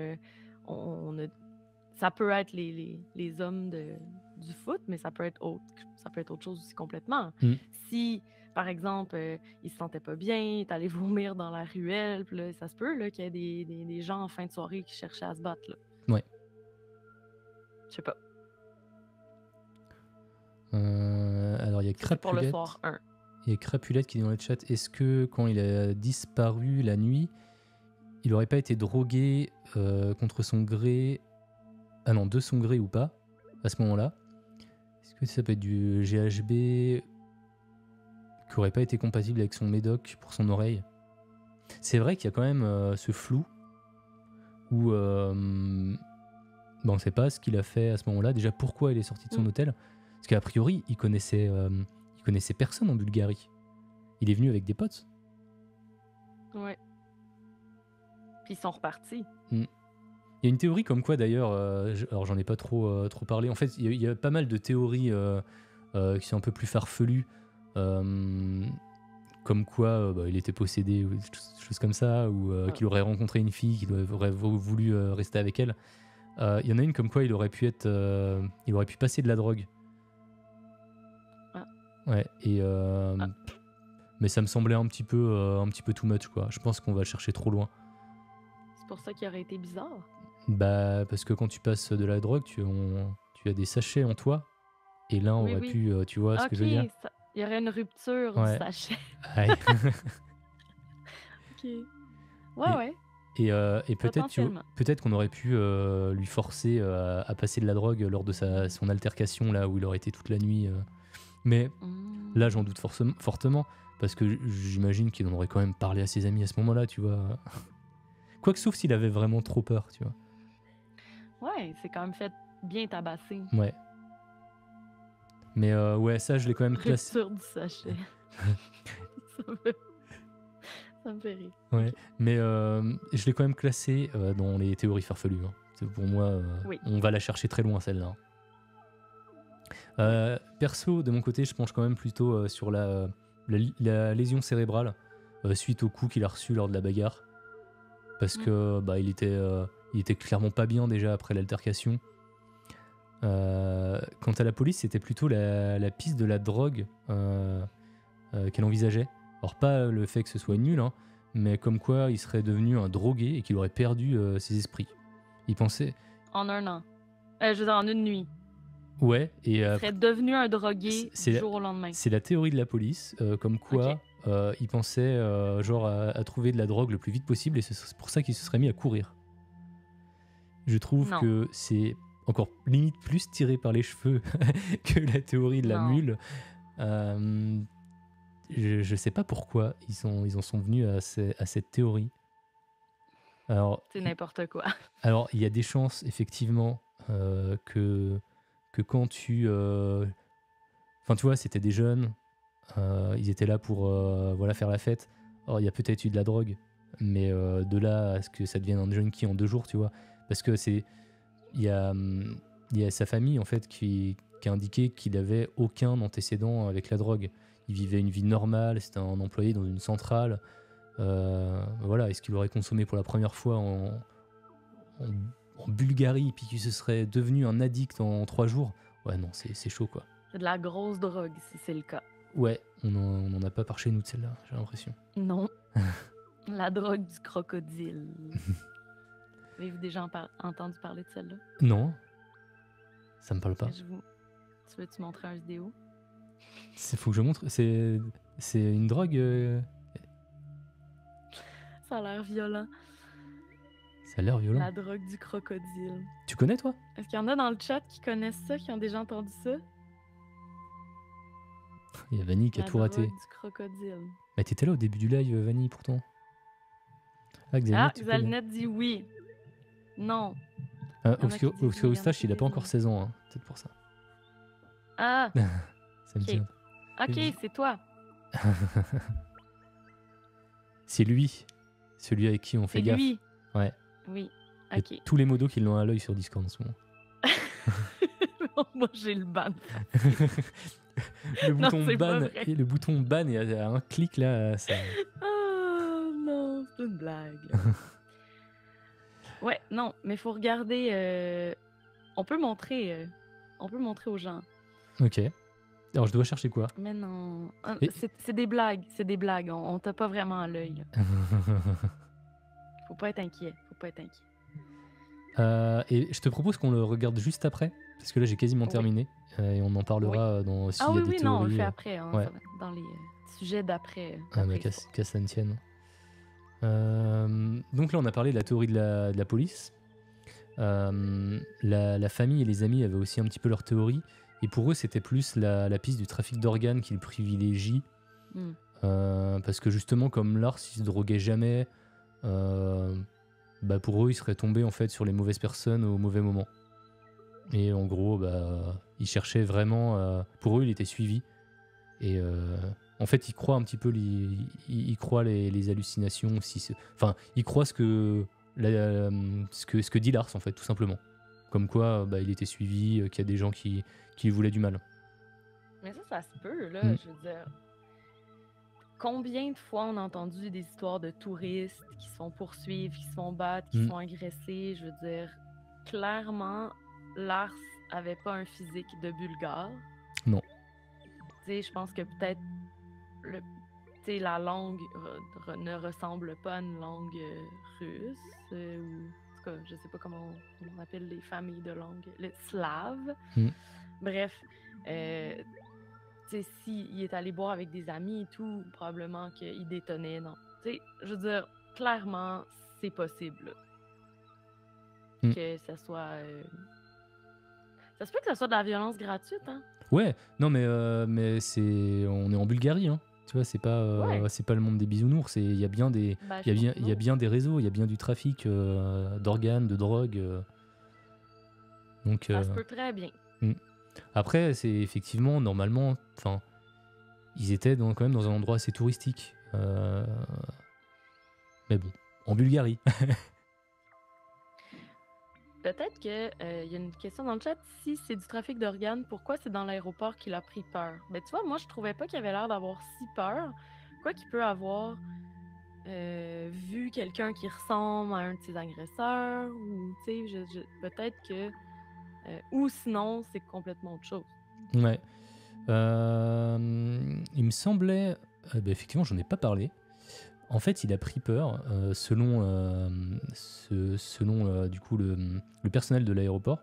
ça peut être les hommes du foot, mais ça peut être autre chose aussi complètement. Mm. Si, par exemple, il se sentait pas bien, il est allé vomir dans la ruelle, puis là, ça se peut là, qu'il y ait des gens en fin de soirée qui cherchaient à se battre. Là. Ouais. Je sais pas. Alors, il y a C'est pour le Crapulette. soir 1. Il y a Crapulette qui dit dans le chat, est-ce que quand il a disparu la nuit, il aurait pas été drogué contre son gré, de son gré ou pas, à ce moment-là? Est-ce que ça peut être du GHB qui aurait pas été compatible avec son médoc pour son oreille? C'est vrai qu'il y a quand même ce flou où on ne sait pas ce qu'il a fait à ce moment-là. Déjà, pourquoi il est sorti de son hôtel? Parce qu'a priori, il connaissait personne en Bulgarie. Il est venu avec des potes. Ouais. Puis ils sont repartis. Il y a une théorie comme quoi d'ailleurs, alors j'en ai pas trop parlé. En fait, il y a pas mal de théories qui sont un peu plus farfelues, comme quoi il était possédé ou des choses comme ça, ou qu'il aurait rencontré une fille, qu'il aurait voulu rester avec elle. Il y en a une comme quoi il aurait pu passer de la drogue. Ouais, et mais ça me semblait un petit peu too much, quoi. Je pense qu'on va le chercher trop loin. C'est pour ça qu'il aurait été bizarre. Bah, parce que quand tu passes de la drogue, tu as des sachets en toi, et là, on aurait pu, tu vois ce que je veux dire? Il y aurait une rupture du sachet. Ouais. Ok. Ouais. Et peut-être qu'on aurait pu lui forcer à passer de la drogue lors de son altercation, là où il aurait été toute la nuit. Mais là, j'en doute fortement, parce que j'imagine qu'il en aurait quand même parlé à ses amis à ce moment-là, tu vois. Quoique, sauf s'il avait vraiment trop peur, tu vois. Ouais, c'est quand même fait bien tabasser. Ouais. Mais ouais, ça, je l'ai quand même classé. Rupture du sachet. Ça me fait rire. Ouais, mais je l'ai quand même classé dans les théories farfelues. Hein. Pour moi, on va la chercher très loin, celle-là. Perso, de mon côté, je penche quand même plutôt sur la lésion cérébrale suite au coup qu'il a reçu lors de la bagarre. Parce que il était clairement pas bien déjà après l'altercation. Quant à la police, c'était plutôt la piste de la drogue qu'elle envisageait. Alors pas le fait que ce soit nul, hein, mais comme quoi il serait devenu un drogué et qu'il aurait perdu ses esprits. Il pensait... En un an. Je veux dire, en une nuit. Ouais. Et, il serait devenu un drogué du jour au lendemain. C'est la théorie de la police, comme quoi il pensait à trouver de la drogue le plus vite possible, et c'est pour ça qu'il se serait mis à courir. Je trouve que c'est encore limite plus tiré par les cheveux que la théorie de la mule. Je sais pas pourquoi ils en sont venus à cette théorie. Alors, c'est n'importe quoi. Alors, il y a des chances, effectivement, que quand tu... Enfin, tu vois, c'était des jeunes, ils étaient là pour faire la fête. Alors, il y a peut-être eu de la drogue, mais de là à ce que ça devienne un junkie en 2 jours, tu vois. Parce que il y a sa famille, en fait, qui a indiqué qu'il avait aucun antécédent avec la drogue. Il vivait une vie normale, c'était un employé dans une centrale. Voilà, est-ce qu'il aurait consommé pour la première fois en Bulgarie, puis qu'il se serait devenu un addict en 3 jours? Ouais, non, c'est chaud, quoi. C'est de la grosse drogue, si c'est le cas. Ouais, on n'en a pas par chez nous de celle-là, j'ai l'impression. Non. La drogue du crocodile. Avez-vous déjà entendu parler de celle-là? Non. Ça me parle pas. Tu veux-tu montrer une vidéo? Faut que je montre. C'est une drogue. Ça a l'air violent. Ça a l'air violent. La drogue du crocodile. Tu connais, toi? Est-ce qu'il y en a dans le chat qui connaissent ça, qui ont déjà entendu ça? Il y a Vanny qui a tout raté. La drogue du crocodile. Mais t'étais là au début du live, Vanny, pourtant. Xalnet dit oui. Non. Eustache, il a pas encore 16 ans, hein. Peut-être pour ça. Ah. Ça me tient. Ok, c'est toi. C'est lui. Celui avec qui on fait gaffe. Lui. Ouais. Oui, Il y ok. a tous les modos qui l'ont à l'œil sur Discord en ce moment. Moi, j'ai le ban. Le Non, bouton c'est pas ban vrai. et le bouton ban et à un clic là, ça. Oh non, c'est une blague. là. Ouais, non, mais faut regarder. On peut montrer aux gens. Ok. Alors je dois chercher quoi? Mais non, Et- c'est des blagues, c'est des blagues. On t'a pas vraiment à l'œil. là. Faut pas être inquiet, faut pas être inquiet. Et je te propose qu'on le regarde juste après, parce que là j'ai quasiment Oui. terminé et on en parlera dans s'il Ah y a oui, des oui, théories. non, on le fait après, hein, ouais. ça va être dans les sujets d'après. Ah bah d'après qu'à ça ne tienne. Donc là on a parlé de la théorie de la police. La famille et les amis avaient aussi un petit peu leur théorie, et pour eux c'était plus la piste du trafic d'organes qu'ils privilégient, Hmm. parce que justement comme Lars il se droguait jamais, bah pour eux il serait tombé en fait sur les mauvaises personnes au mauvais moment, et en gros bah il cherchait vraiment, pour eux il était suivi, et en fait il croit un petit peu il croit les hallucinations, enfin il croit ce que dit Lars en fait tout simplement, comme quoi bah, il était suivi, qu'il y a des gens qui lui voulaient du mal. Mais ça se peut, là. Mm. Je veux dire, combien de fois on a entendu des histoires de touristes qui se font poursuivre, qui se font battre, qui se font agresser? Je veux dire, clairement, Lars avait pas un physique de Bulgare. Non. Tu sais, je pense que peut-être la langue ne ressemble pas à une langue russe, ou en tout cas, je sais pas comment on appelle les familles de langue, les slaves. Mm. Bref, tu sais, s'il est allé boire avec des amis et tout, probablement qu'il détonnait. Non, tu sais, je veux dire, clairement, c'est possible Mm. que ça soit. Ça se peut que ça soit de la violence gratuite, hein? Ouais, non mais on est en Bulgarie, hein. Tu vois, c'est pas Ouais. c'est pas le monde des bisounours, il y a bien des Ben, il y a je bien pense il y a non. bien des réseaux, il y a bien du trafic d'organes, de drogue. Donc Ça se peut très bien. après c'est effectivement normalement, enfin ils étaient quand même dans un endroit assez touristique. Mais bon, en Bulgarie. Peut-être qu'il y a une question dans le chat. Si c'est du trafic d'organes, pourquoi c'est dans l'aéroport qu'il a pris peur? Ben, tu vois, moi, je trouvais pas qu'il avait l'air d'avoir si peur. Quoi qu'il peut avoir vu quelqu'un qui ressemble à un de ses agresseurs, ou, tu sais, peut-être que... ou sinon, c'est complètement autre chose. Ouais. Il me semblait... bah, effectivement, j'en ai pas parlé. En fait, il a pris peur, selon du coup le personnel de l'aéroport.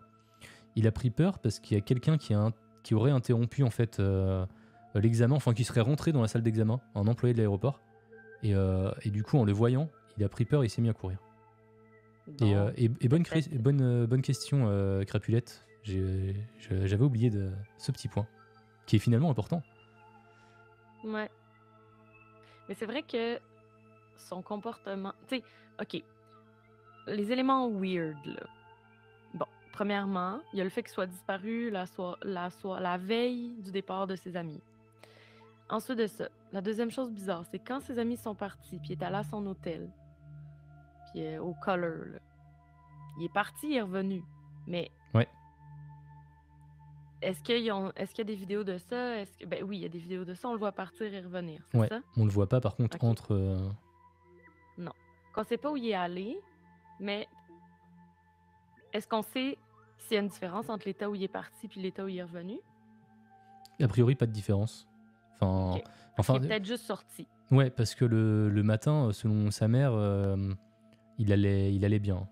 Il a pris peur parce qu'il y a quelqu'un qui aurait interrompu en fait l'examen, enfin qui serait rentré dans la salle d'examen, un employé de l'aéroport. Et du coup, en le voyant, il a pris peur et il s'est mis à courir. Bon, Et bonne peut-être. bonne question, Crapulette. J'avais oublié de ce petit point, qui est finalement important. Ouais. Mais c'est vrai que son comportement... Tu sais, OK. Les éléments weird, là. Bon, premièrement, il y a le fait qu'il soit disparu la veille du départ de ses amis. Ensuite de ça, la deuxième chose bizarre, c'est quand ses amis sont partis, puis il est allé à son hôtel, puis au Color, là. Il est parti, il est revenu. Mais Ouais. est-ce qu'il y a des vidéos de ça? Ben oui, il y a des vidéos de ça, on le voit partir et revenir, c'est Ouais. ça? On le voit pas par contre Ok. entre. Non. Qu'on sait pas où il est allé, mais est-ce qu'on sait s'il y a une différence entre l'état où il est parti puis l'état où il est revenu? A priori, pas de différence. Enfin, Ok. enfin, Il est peut-être juste sorti. ouais, parce que le matin, selon sa mère, il allait bien.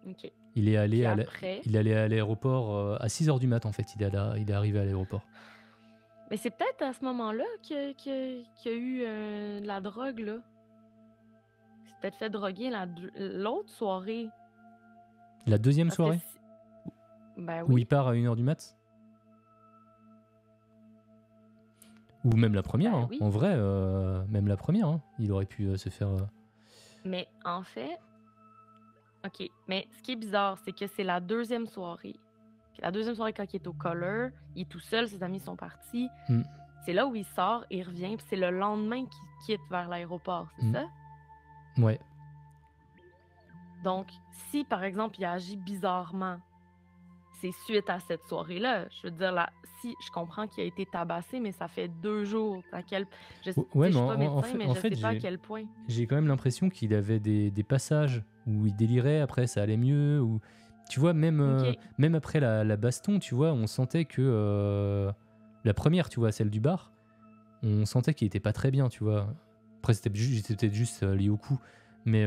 Ok. Il est allé Puis à après... il allait à l'aéroport à 6h du mat en fait. Il est arrivé à l'aéroport. Mais c'est peut-être à ce moment-là qu'il y a eu de la drogue, là. Il s'est peut-être fait droguer l'autre soirée. La deuxième Parce que soirée ben où oui. il part à 1h du mat. Ou même la première, Ben hein. oui. En vrai, même la première, hein. Il aurait pu se faire. Mais en fait... OK. Mais ce qui est bizarre, c'est que c'est la deuxième soirée. La deuxième soirée, quand il est au Color, il est tout seul, ses amis sont partis. C'est là où il sort, il revient, puis c'est le lendemain qu'il quitte vers l'aéroport, c'est ça? Ouais. Donc, si par exemple il agit bizarrement, c'est suite à cette soirée-là. Je veux dire, là, si je comprends qu'il a été tabassé, mais ça fait 2 jours. Ouais, Je mais suis pas médecin, mais en je fait sais pas à quel point. j'ai quand même l'impression qu'il avait des passages où il délirait, après ça allait mieux, ou tu vois, OK. même après la baston, tu vois, on sentait que la première, tu vois, celle du bar, on sentait qu'il était pas très bien, tu vois. Après, c'était peut-être juste lié au coup, mais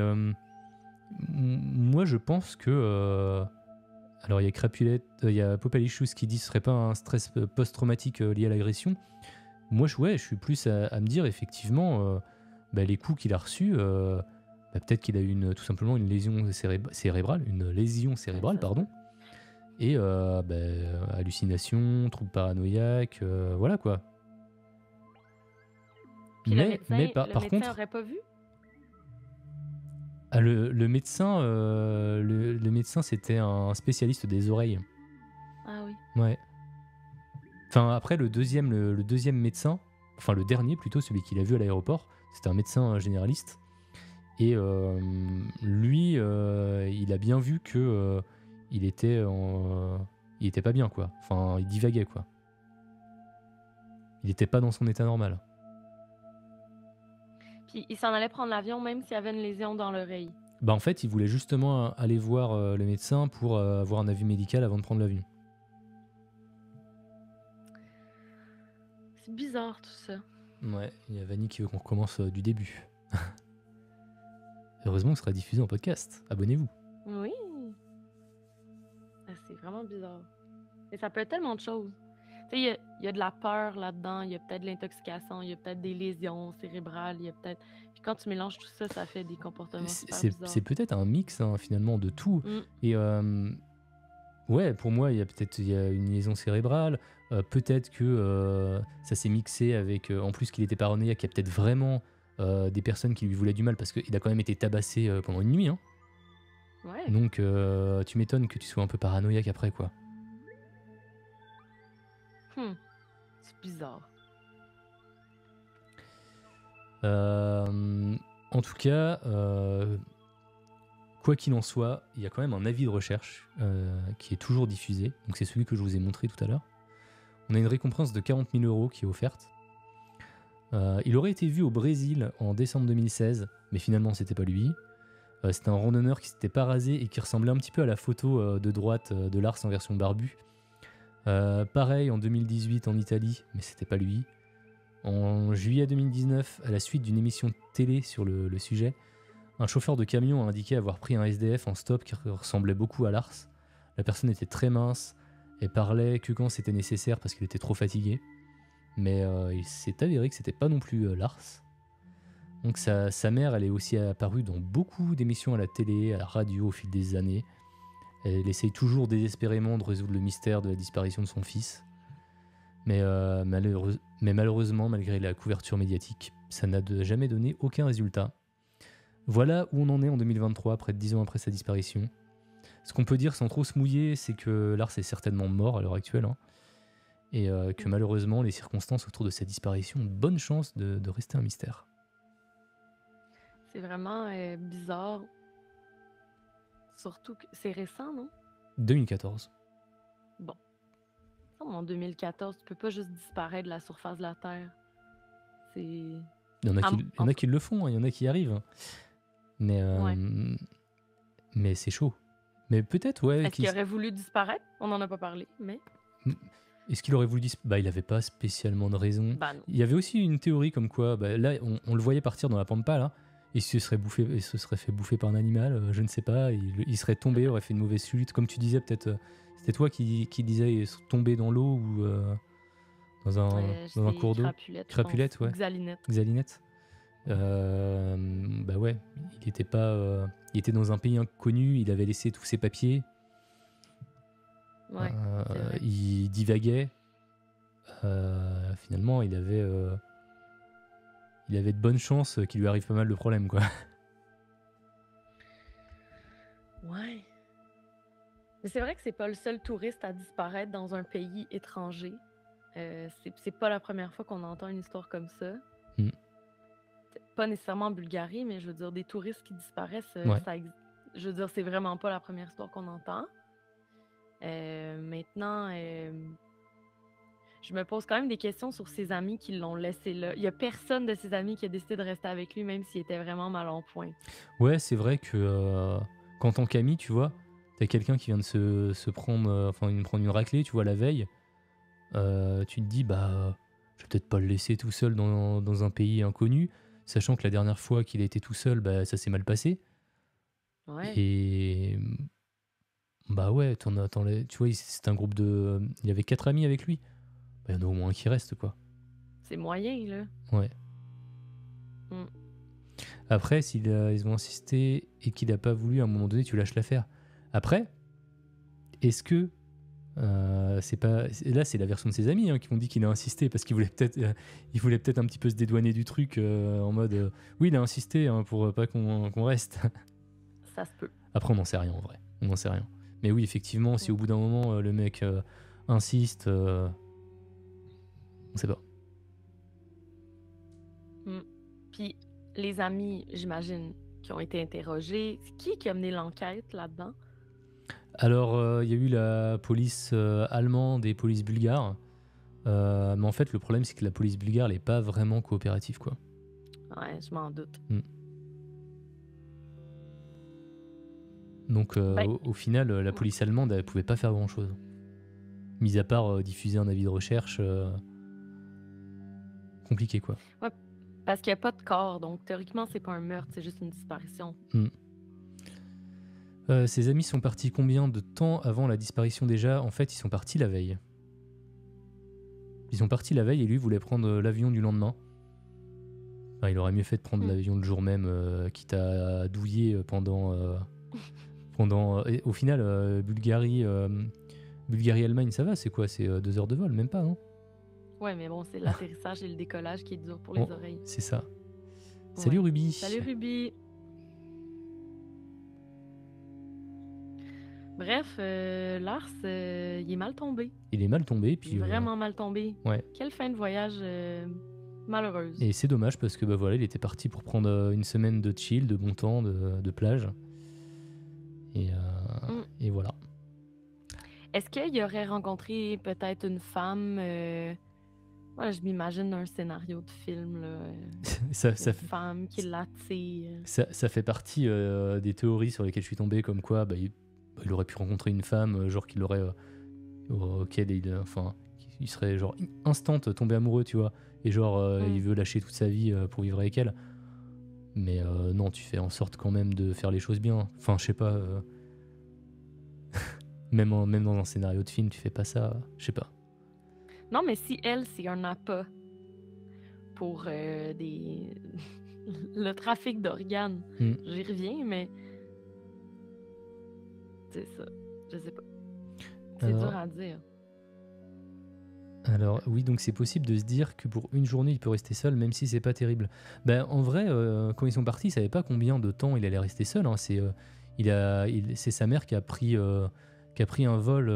moi je pense que alors il y a Crapulette, il y a Popalichus qui dit que ce serait pas un stress post-traumatique lié à l'agression. Moi, je suis plus à me dire, effectivement, les coups qu'il a reçus, peut-être qu'il a eu tout simplement une lésion cérébrale, Ouais, ça se peut. pardon, et hallucination, troubles paranoïaques, voilà quoi. Puis le Mais médecin le par médecin contre, aurait pas vu? le médecin, le médecin, c'était un spécialiste des oreilles. Ah oui. Ouais. Enfin, après, le deuxième médecin, enfin le dernier plutôt, celui qu'il a vu à l'aéroport, c'était un médecin généraliste. Et lui, il a bien vu que il était pas bien, quoi. Enfin, il divaguait, quoi. Il était pas dans son état normal. Puis il s'en allait prendre l'avion même s'il y avait une lésion dans l'oreille. Bah, en fait, il voulait justement aller voir le médecin pour avoir un avis médical avant de prendre l'avion. C'est bizarre tout ça. Ouais, il y a Vanny qui veut qu'on recommence du début. Heureusement que ce sera diffusé en podcast. Abonnez-vous. Oui. Ah, c'est vraiment bizarre. Et ça peut être tellement de choses. Tu sais, il y a de la peur là-dedans, il y a peut-être de l'intoxication, il y a peut-être des lésions cérébrales, il y a peut-être. Puis quand tu mélanges tout ça, ça fait des comportements super C'est bizarres. peut-être un mix, hein, finalement, de tout. Mm. Et ouais, pour moi, il y a une liaison cérébrale. Peut-être que ça s'est mixé avec, en plus qu'il était paranoïaque, il y a peut-être vraiment des personnes qui lui voulaient du mal parce qu'il a quand même été tabassé pendant une nuit. Hein. Ouais. Donc tu m'étonnes que tu sois un peu paranoïaque après, quoi. C'est bizarre. En tout cas, quoi qu'il en soit, il y a quand même un avis de recherche qui est toujours diffusé. Donc c'est celui que je vous ai montré tout à l'heure. On a une récompense de 40 000 € qui est offerte. Il aurait été vu au Brésil en décembre 2016, mais finalement c'était pas lui. C'était un randonneur qui s'était pas rasé et qui ressemblait un petit peu à la photo de droite de Lars en version barbu. Pareil en 2018 en Italie, mais c'était pas lui. En juillet 2019, à la suite d'une émission télé sur le sujet, un chauffeur de camion a indiqué avoir pris un SDF en stop qui ressemblait beaucoup à Lars. La personne était très mince et parlait que quand c'était nécessaire parce qu'il était trop fatigué. Mais il s'est avéré que c'était pas non plus Lars. Donc sa mère, elle est aussi apparue dans beaucoup d'émissions à la télé, à la radio au fil des années. Elle essaye toujours désespérément de résoudre le mystère de la disparition de son fils. Mais malheureusement, malgré la couverture médiatique, ça n'a jamais donné aucun résultat. Voilà où on en est en 2023, près de 10 ans après sa disparition. Ce qu'on peut dire sans trop se mouiller, c'est que Lars est certainement mort à l'heure actuelle. Hein, et que malheureusement, les circonstances autour de sa disparition ont de bonnes chances de rester un mystère. C'est vraiment bizarre. Surtout que c'est récent, non? 2014. Bon. En 2014, tu peux pas juste disparaître de la surface de la Terre. C'est. Il y en a qui le font, hein, il y en a qui y arrivent. Hein. Ouais. Mais c'est chaud. Mais peut-être, ouais. Est-ce qu'il aurait voulu disparaître? On n'en a pas parlé, mais. Est-ce qu'il aurait voulu disparaître? Bah, il n'avait pas spécialement de raison. Bah non. Il y avait aussi une théorie comme quoi, là, on le voyait partir dans la pampa, là. Il se serait fait bouffer par un animal, je ne sais pas. Il serait tombé, aurait fait une mauvaise chute. Comme tu disais, peut-être, c'était toi qui disais tomber dans l'eau ou dans un cours d'eau. Crapulette, ouais. Xalinette. Bah ouais, il était dans un pays inconnu, il avait laissé tous ses papiers. Ouais, il divaguait. Finalement, il avait de bonnes chances qu'il lui arrive pas mal de problèmes, quoi. Ouais. Mais c'est vrai que c'est pas le seul touriste à disparaître dans un pays étranger. C'est pas la première fois qu'on entend une histoire comme ça. Pas nécessairement en Bulgarie, mais je veux dire, des touristes qui disparaissent, Ouais. je veux dire, c'est vraiment pas la première histoire qu'on entend. Maintenant, je me pose quand même des questions sur ses amis qui l'ont laissé là. Il y a personne de ses amis qui a décidé de rester avec lui, même s'il était vraiment mal en point. Ouais, c'est vrai que qu'en tant qu'ami, tu vois, t'as quelqu'un qui vient de se prendre, prendre une raclée, tu vois, la veille. Tu te dis, bah, je vais peut-être pas le laisser tout seul dans un pays inconnu, sachant que la dernière fois qu'il a été tout seul, bah, ça s'est mal passé. Ouais, Et bah ouais, tu vois, c'est un groupe de. Il y avait 4 amis avec lui. Bah, il y en a au moins un qui reste, quoi. c'est moyen, là. Ouais. Mm. Après, ils ont insisté et qu'il a pas voulu, à un moment donné, tu lâches l'affaire. Après, est-ce que c'est pas là c'est la version de ses amis qui m'ont dit qu'il a insisté parce qu'il voulait peut-être un petit peu se dédouaner du truc en mode oui il a insisté pour pas qu'on reste. Ça se peut. Après on n'en sait rien en vrai, on n'en sait rien. Mais oui effectivement si Mm. au bout d'un moment le mec insiste, on sait pas. Mm. Puis les amis, j'imagine, qui ont été interrogés, c'est qui a mené l'enquête là-dedans? Alors il y a eu la police allemande et police bulgare. Mais en fait le problème c'est que la police bulgare elle est pas vraiment coopérative quoi. Ouais, je m'en doute. Donc Ben, au final la ouais. police allemande elle pouvait pas faire grand chose. Mis à part diffuser un avis de recherche compliqué quoi. Ouais, parce qu'il n'y a pas de corps, donc théoriquement, c'est pas un meurtre, c'est juste une disparition. Ses amis sont partis combien de temps avant la disparition déjà? En fait, ils sont partis la veille. Ils sont partis la veille et lui voulait prendre l'avion du lendemain. Enfin, il aurait mieux fait de prendre l'avion le jour même, quitte à douiller et au final, Bulgarie-Allemagne, ça va, c'est quoi? C'est 2 heures de vol, même pas, non? Ouais, mais bon, c'est l'atterrissage et le décollage qui est dur pour les Oh, oreilles. c'est ça. Salut Ouais. Ruby. Salut Ruby. Bref, Lars, il est mal tombé. Il est mal tombé, Il est puis vraiment mal tombé. ouais. Quelle fin de voyage malheureuse. Et c'est dommage parce que bah voilà, il était parti pour prendre une semaine de chill, de bon temps, de plage. Et voilà. Est-ce qu'il aurait rencontré peut-être une femme voilà, je m'imagine un scénario de film, là. Une femme qui l'attire. Ça fait partie des théories sur lesquelles je suis tombé, comme quoi bah, il aurait pu rencontrer une femme, genre qu'il aurait auquel il serait genre instant tombé amoureux, tu vois, et genre il veut lâcher toute sa vie pour vivre avec elle. Mais non, tu fais en sorte quand même de faire les choses bien. Enfin, je sais pas. Même dans un scénario de film, tu fais pas ça. Je sais pas. Non, mais si elle, c'est un appât pour le trafic d'organes, j'y reviens, mais c'est ça. Je sais pas. C'est dur à dire. Alors oui, donc c'est possible de se dire que pour une journée, il peut rester seul, même si c'est pas terrible. Ben, en vrai, quand ils sont partis, ils savaient pas combien de temps il allait rester seul. Hein. C'est sa mère qui a pris un vol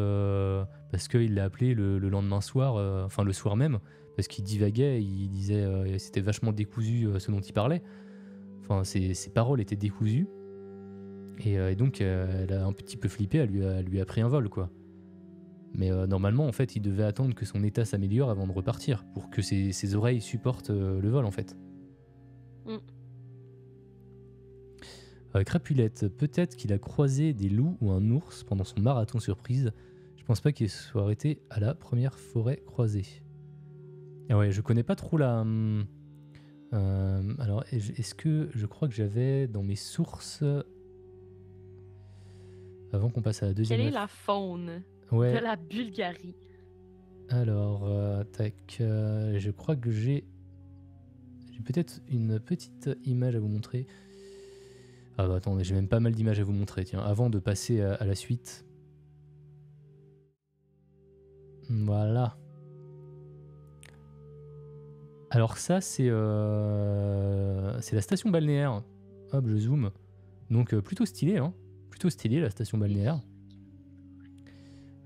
parce qu'il l'a appelé le lendemain soir, enfin le soir même, parce qu'il divaguait, il disait c'était vachement décousu ce dont il parlait. Enfin, ses paroles étaient décousues. Et donc, elle a un petit peu flippé, elle lui a pris un vol, quoi. Mais normalement, en fait, il devait attendre que son état s'améliore avant de repartir, pour que ses oreilles supportent le vol, en fait. Crapulette, peut-être qu'il a croisé des loups ou un ours pendant son marathon surprise. Je pense pas qu'il soit arrêté à la première forêt croisée. Ah ouais, je connais pas trop la... alors, est-ce que je crois que j'avais dans mes sources... Avant qu'on passe à la deuxième... Quelle est la faune de la Bulgarie? Alors, je crois que j'ai peut-être une petite image à vous montrer. Ah bah attendez, j'ai même pas mal d'images à vous montrer, tiens, avant de passer à la suite. Voilà. Alors ça, c'est la station balnéaire. Hop, je zoome. Donc plutôt stylé, hein. Plutôt stylé la station balnéaire.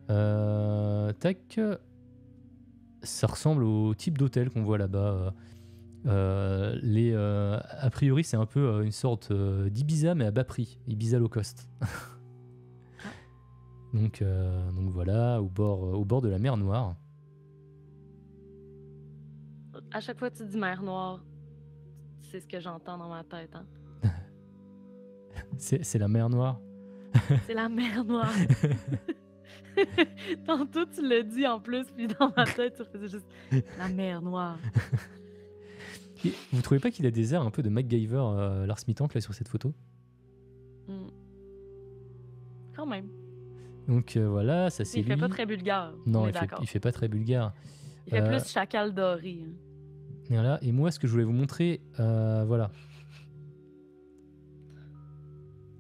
Tac. Ça ressemble au type d'hôtel qu'on voit là-bas. A priori, c'est un peu une sorte d'Ibiza, mais à bas prix. Ibiza low cost. donc voilà, au bord de la mer Noire. À chaque fois que tu dis mer Noire, c'est ce que j'entends dans ma tête. Hein? C'est la mer Noire. C'est la mer Noire. Tantôt, tu l'as dit en plus, puis dans ma tête, tu faisais juste la mer Noire. Et vous trouvez pas qu'il a des airs un peu de MacGyver, Lars Mittank, là, sur cette photo? Quand même. Donc voilà, ça c'est lui. Il fait pas très bulgare. Non, on est il fait pas très bulgare. Il fait plus chacal doré. Hein. Voilà. Et moi, ce que je voulais vous montrer, voilà.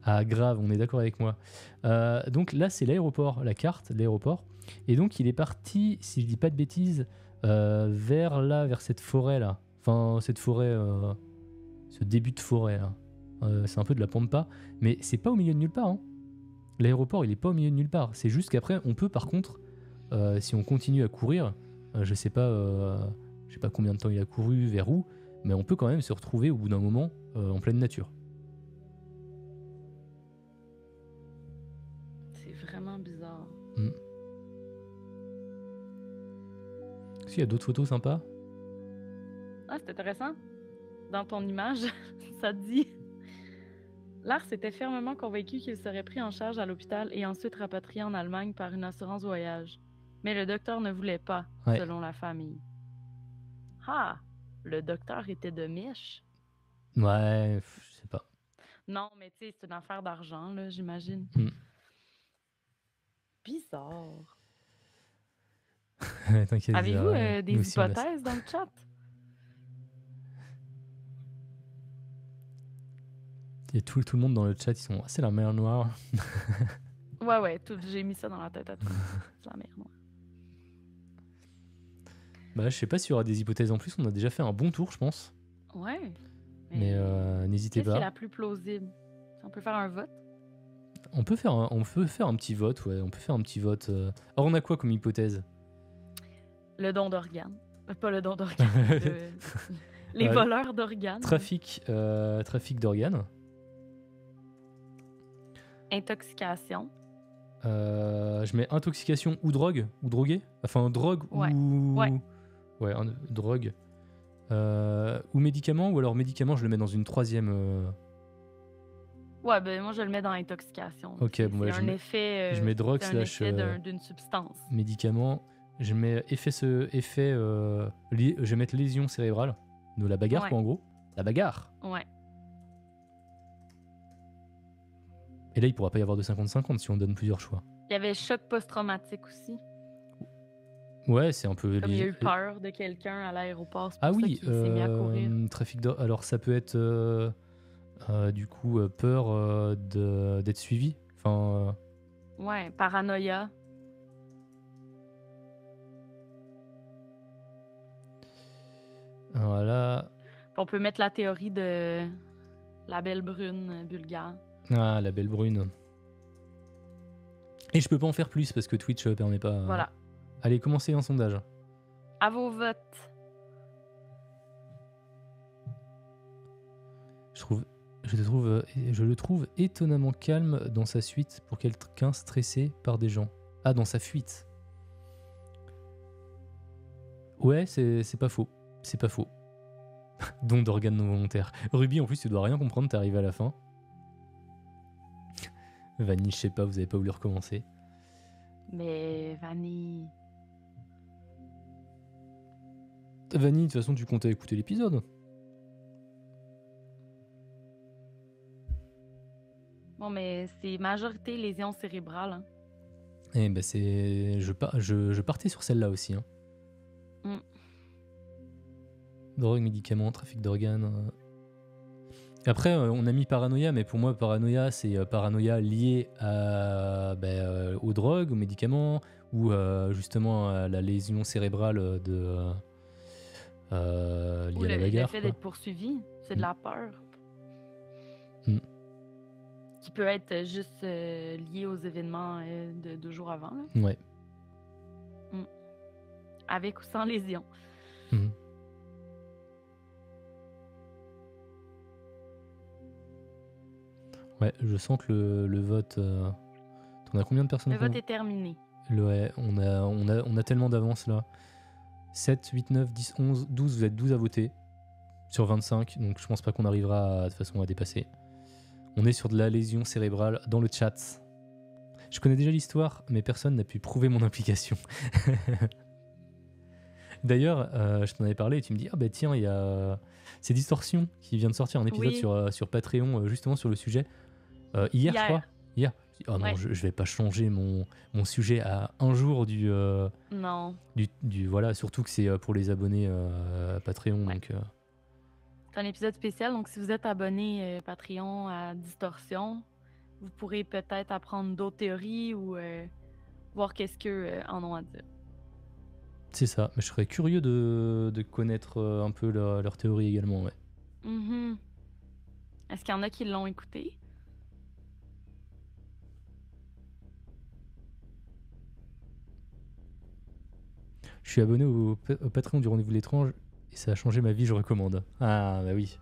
Ah, grave, on est d'accord avec moi. Donc là, c'est l'aéroport, la carte de l'aéroport. Et donc, il est parti, si je dis pas de bêtises, vers cette forêt-là. Enfin, cette forêt, ce début de forêt, là. C'est un peu de la pampa, mais c'est pas au milieu de nulle part. Hein. L'aéroport, il est pas au milieu de nulle part. C'est juste qu'après, on peut, par contre, si on continue à courir, je sais pas combien de temps il a couru, vers où, mais on peut quand même se retrouver au bout d'un moment en pleine nature. Vraiment bizarre. Est-ce qu'il y a d'autres photos sympas? Ah, c'est intéressant. Dans ton image, ça dit... Lars était fermement convaincu qu'il serait pris en charge à l'hôpital et ensuite rapatrié en Allemagne par une assurance voyage. Mais le docteur ne voulait pas, selon la famille. Ah! Le docteur était de Mich? Ouais, je sais pas. Non, mais tu sais, c'est une affaire d'argent, là, j'imagine. Bizarre. Avez-vous des hypothèses dans le chat? Et tout le monde dans le chat, ils sont... c'est la mer Noire. Ouais, j'ai mis ça dans la tête à tout. C'est la mer Noire. Bah, je sais pas s'il y aura des hypothèses en plus. On a déjà fait un bon tour, je pense. Ouais. Mais n'hésitez pas. Qu'est-ce qui est la plus plausible? On peut faire un vote? On peut faire un petit vote, ouais. On peut faire un petit vote. Alors, on a quoi comme hypothèse? Le don d'organes. Pas le don d'organes. Les voleurs d'organes. Trafic d'organes. Intoxication. Je mets intoxication ou drogue, ou drogué. Enfin, drogue ou... Ouais, drogue. Ou médicament, ou alors médicament, je le mets dans une troisième... Ouais, ben moi, je le mets dans intoxication. Ok, bon, ouais, je mets drogue slash... d'une substance. Médicament. Je mets je vais mettre lésion cérébrale. De la bagarre, quoi, en gros. La bagarre. Ouais. Et là, il pourra pas y avoir de 50-50 si on donne plusieurs choix. Il y avait choc post-traumatique aussi. Ouais, c'est un peu... Comme il y a eu peur de quelqu'un à l'aéroport, c'est pour ça qu'il s'est mis à courir. Trafic d'or... Alors, ça peut être, du coup, peur d'être suivi. Enfin... Ouais, paranoïa. Voilà. On peut mettre la théorie de la belle brune bulgare. Ah, la belle brune. Et je peux pas en faire plus parce que Twitch permet pas. Voilà. Allez, commencez un sondage. À vos votes. Je le trouve étonnamment calme dans sa suite pour quelqu'un stressé par des gens. Ah, dans sa fuite. Ouais, c'est pas faux. C'est pas faux. Don d'organes non volontaires. Ruby, en plus, tu dois rien comprendre, t'es arrivé à la fin. Vanille, je sais pas, vous avez pas voulu recommencer. Mais Vanille... Vanille, de toute façon, tu comptais écouter l'épisode. Bon, mais c'est majorité lésion cérébrale. Hein. Eh ben, c'est... Je partais sur celle-là aussi. Hein. Drogue, médicaments, trafic d'organes... Après, on a mis paranoïa, mais pour moi, paranoïa, c'est paranoïa liée aux drogues, aux médicaments, ou justement à la lésion cérébrale liée à la bagarre. Le fait d'être poursuivi, c'est de la peur. Qui peut être juste lié aux événements de 2 jours avant. Là. Ouais. Avec ou sans lésion. Ouais, je sens que le vote... T'en as combien de personnes Le vote est terminé. Ouais, on a tellement d'avance là. 7, 8, 9, 10, 11, 12, vous êtes 12 à voter sur 25, donc je pense pas qu'on arrivera de toute façon à dépasser. On est sur de la lésion cérébrale dans le chat. Je connais déjà l'histoire, mais personne n'a pu prouver mon implication. D'ailleurs, je t'en avais parlé et tu me dis, ah bah tiens, il y a c'est Distorsion qui vient de sortir un épisode Oui. sur Patreon justement sur le sujet. Hier, je crois. Hier. Oh non, Ouais. je vais pas changer mon sujet à un jour Non. du voilà, surtout que c'est pour les abonnés Patreon. Ouais. Donc, C'est un épisode spécial, donc si vous êtes abonné Patreon à Distorsion, vous pourrez peut-être apprendre d'autres théories ou voir qu'est-ce qu'eux en ont à dire. c'est ça. Mais je serais curieux de connaître un peu leur théorie également. Ouais. Mm-hmm. Est-ce qu'il y en a qui l'ont écouté? Je suis abonné au Patreon du Rendez-vous de l'étrange et ça a changé ma vie, je recommande. Ah bah oui.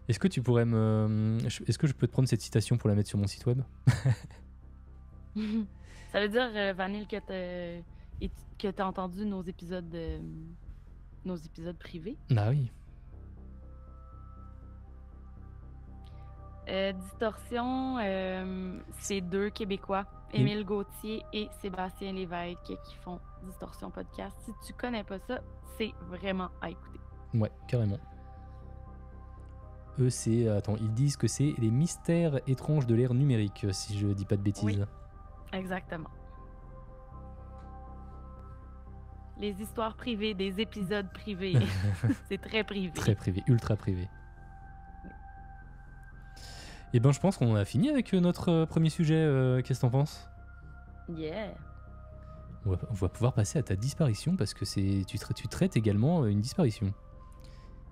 Est-ce que tu pourrais Est-ce que je peux te prendre cette citation pour la mettre sur mon site web? Ça veut dire, Vanille, que t'as entendu nos épisodes privés. Bah oui. Distorsion, c'est 2 Québécois, Émile Gauthier et Sébastien Lévesque, qui font Distorsion Podcast. Si tu connais pas ça, c'est vraiment à écouter. Ouais, carrément. Eux, c'est... Attends, ils disent que c'est les mystères étranges de l'ère numérique, si je dis pas de bêtises. Oui, exactement. Les histoires privées, des épisodes privés. C'est très privé. Très privé, ultra privé. Et ben, je pense qu'on a fini avec notre premier sujet. Qu'est-ce que t'en penses? Yeah. On va pouvoir passer à ta disparition parce que tu traites également une disparition.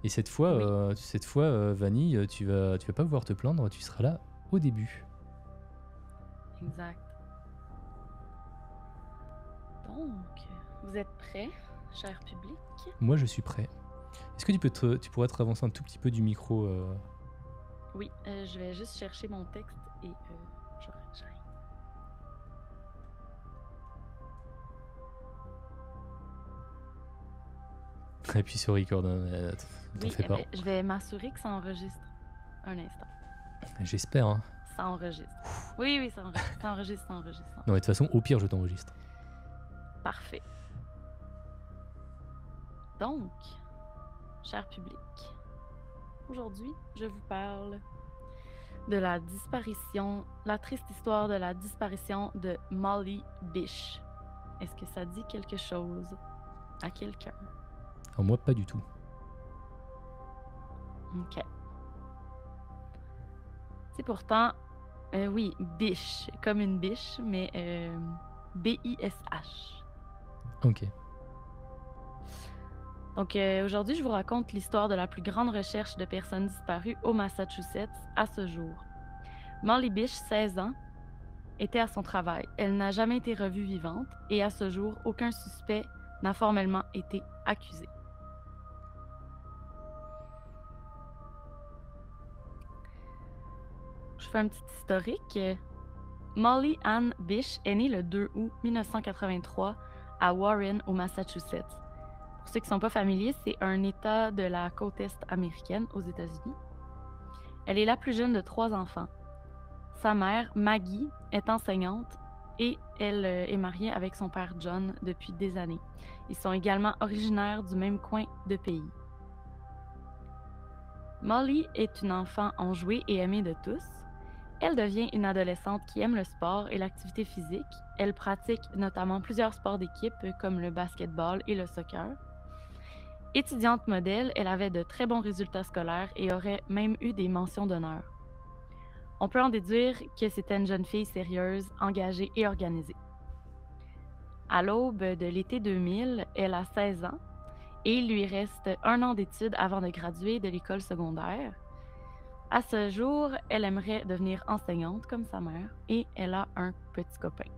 Et cette fois, Vanille, tu vas pas pouvoir te plaindre, tu seras là au début. Exact. Donc, vous êtes prêts, cher public? Moi, je suis prêt. Est-ce que tu pourrais te avancer un tout petit peu du micro Oui, je vais juste chercher mon texte et j'arrive. Appuie sur record. T'en fais pas. Je vais m'assurer que ça enregistre. Un instant. J'espère. Hein. Ça enregistre. Oui, ça enregistre. Non, mais de toute façon, au pire, je t'enregistre. Parfait. Donc, cher public, aujourd'hui, je vous parle de la triste histoire de la disparition de Molly Bish. Est-ce que ça dit quelque chose à quelqu'un? Alors moi, pas du tout. Ok. C'est pourtant, oui, biche, comme une biche, mais B-I-S-H. Ok. Donc aujourd'hui, je vous raconte l'histoire de la plus grande recherche de personnes disparues au Massachusetts à ce jour. Molly Bish, 16 ans, était à son travail. Elle n'a jamais été revue vivante et à ce jour, aucun suspect n'a formellement été accusé. Je fais un petit historique. Molly Ann Bish est née le 2 août 1983 à Warren, au Massachusetts. Pour ceux qui ne sont pas familiers, c'est un État de la côte est américaine aux États-Unis. Elle est la plus jeune de 3 enfants. Sa mère, Maggie, est enseignante et elle est mariée avec son père John depuis des années. Ils sont également originaires du même coin de pays. Molly est une enfant enjouée et aimée de tous. Elle devient une adolescente qui aime le sport et l'activité physique. Elle pratique notamment plusieurs sports d'équipe comme le basketball et le soccer. Étudiante modèle, elle avait de très bons résultats scolaires et aurait même eu des mentions d'honneur. On peut en déduire que c'était une jeune fille sérieuse, engagée et organisée. À l'aube de l'été 2000, elle a 16 ans et il lui reste 1 an d'études avant de graduer de l'école secondaire. À ce jour, elle aimerait devenir enseignante comme sa mère et elle a un petit copain.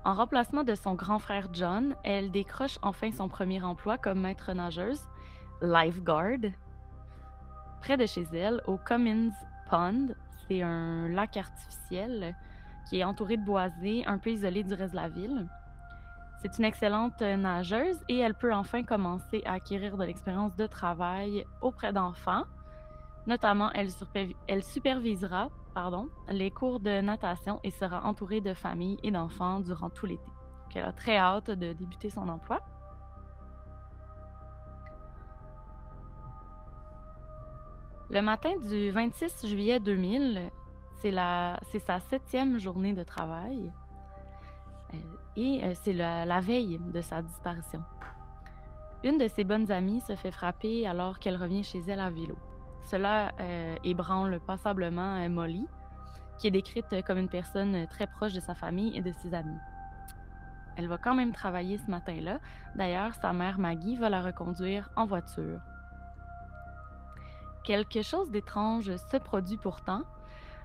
En remplacement de son grand frère John, elle décroche enfin son premier emploi comme maître nageuse, lifeguard. près de chez elle, au Cummins Pond. C'est un lac artificiel qui est entouré de boisés, un peu isolé du reste de la ville. C'est une excellente nageuse et elle peut enfin commencer à acquérir de l'expérience de travail auprès d'enfants. Notamment, elle supervisera les cours de natation et sera entourée de familles et d'enfants durant tout l'été. Donc, elle a très hâte de débuter son emploi. Le matin du 26 juillet 2000, c'est sa 7e journée de travail et c'est la veille de sa disparition. Une de ses bonnes amies se fait frapper alors qu'elle revient chez elle à vélo. Cela ébranle passablement Molly, qui est décrite comme une personne très proche de sa famille et de ses amis. Elle va quand même travailler ce matin-là. D'ailleurs, sa mère Maggie va la reconduire en voiture. Quelque chose d'étrange se produit pourtant.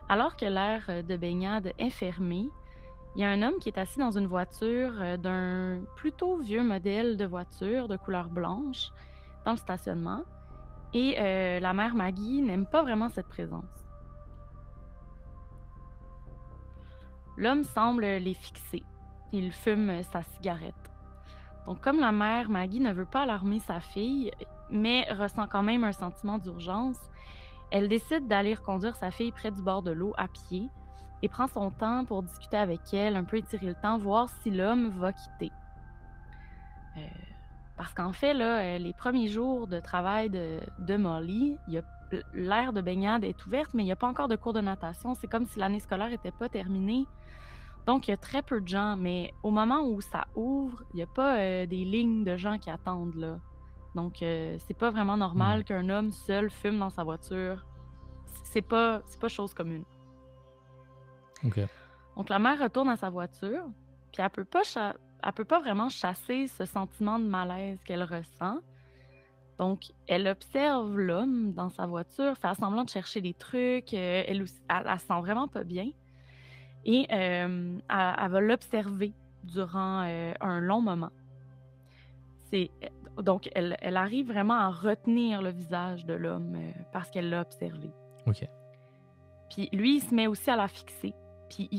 Alors que l'aire de baignade est fermée, il y a un homme qui est assis dans une voiture d'un plutôt vieux modèle de voiture de couleur blanche dans le stationnement. Et la mère Maggie n'aime pas vraiment cette présence. L'homme semble les fixer. Il fume sa cigarette. Donc, comme la mère Maggie ne veut pas alarmer sa fille, mais ressent quand même un sentiment d'urgence, elle décide d'aller conduire sa fille près du bord de l'eau à pied et prend son temps pour discuter avec elle, un peu étirer le temps, voir si l'homme va quitter. Parce qu'en fait, là, les premiers jours de travail de Molly, l'aire de baignade est ouverte, mais il n'y a pas encore de cours de natation. C'est comme si l'année scolaire n'était pas terminée. Donc, il y a très peu de gens, mais au moment où ça ouvre, il n'y a pas des lignes de gens qui attendent, là. Donc, c'est pas vraiment normal qu'un homme seul fume dans sa voiture. C'est pas chose commune. Ok. Donc, la mère retourne à sa voiture, puis elle peut pas vraiment chasser ce sentiment de malaise qu'elle ressent. Donc, elle observe l'homme dans sa voiture, fait semblant de chercher des trucs. Elle se sent vraiment pas bien. Et elle va l'observer durant un long moment. Donc, elle arrive vraiment à retenir le visage de l'homme parce qu'elle l'a observé. Ok. Puis lui, il se met aussi à la fixer. Puis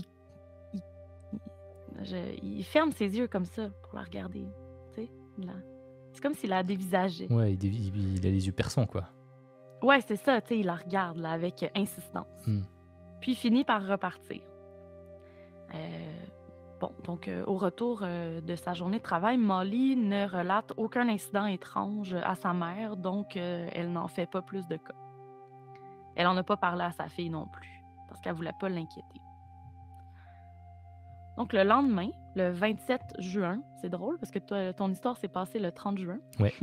il ferme ses yeux comme ça pour la regarder. Tu sais, c'est comme s'il la dévisageait. Ouais, il a les yeux perçants, quoi. Ouais, c'est ça, tu sais, il la regarde là, avec insistance. Puis il finit par repartir. Donc au retour de sa journée de travail, Molly ne relate aucun incident étrange à sa mère, donc elle n'en fait pas plus de cas. Elle n'en a pas parlé à sa fille non plus, parce qu'elle ne voulait pas l'inquiéter. Donc le lendemain, le 27 juin, c'est drôle parce que ton histoire s'est passée le 30 juin. Ouais.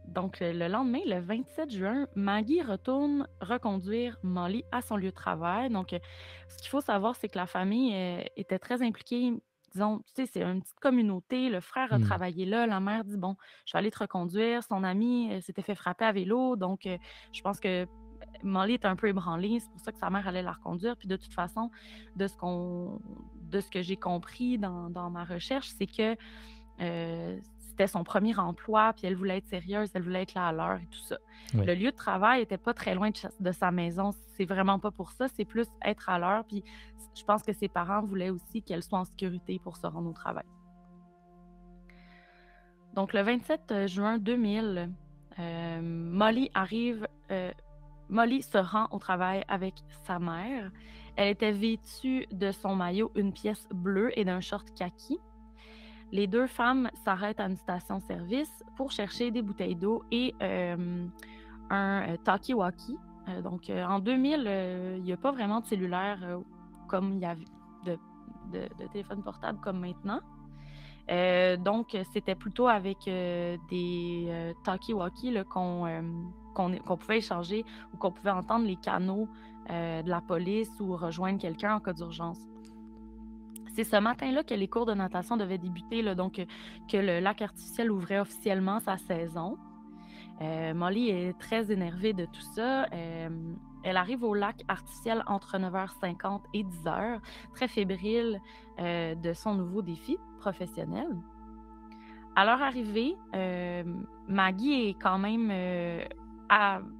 Donc le lendemain, le 27 juin, Maggie retourne reconduire Molly à son lieu de travail. Donc ce qu'il faut savoir, c'est que la famille était très impliquée. Disons, tu sais, c'est une petite communauté. Le frère a travaillé là. La mère dit, bon, je vais aller te reconduire. Son ami s'était fait frapper à vélo. Donc, je pense que Molly est un peu ébranlée. C'est pour ça que sa mère allait la reconduire. Puis de toute façon, de ce que j'ai compris dans ma recherche, c'est que c'était son premier emploi, puis elle voulait être sérieuse, elle voulait être là à l'heure et tout ça. Ouais. Le lieu de travail n'était pas très loin de sa maison. C'est vraiment pas pour ça. C'est plus être à l'heure. Puis je pense que ses parents voulaient aussi qu'elle soit en sécurité pour se rendre au travail. Donc, le 27 juin 2000, Molly se rend au travail avec sa mère. Elle était vêtue de son maillot, une pièce bleue et d'un short kaki. Les deux femmes s'arrêtent à une station-service pour chercher des bouteilles d'eau et un talkie-walkie. Donc, en 2000, il n'y a pas vraiment de cellulaire comme il y avait de téléphone portable comme maintenant. Donc, c'était plutôt avec des talkie-walkie là, qu'on pouvait échanger ou qu'on pouvait entendre les canaux de la police ou rejoindre quelqu'un en cas d'urgence. C'est ce matin-là que les cours de natation devaient débuter, là, donc que le lac artificiel ouvrait officiellement sa saison. Molly est très énervée de tout ça. Elle arrive au lac artificiel entre 9h50 et 10h, très fébrile de son nouveau défi professionnel. À leur arrivée, Maggie est quand même,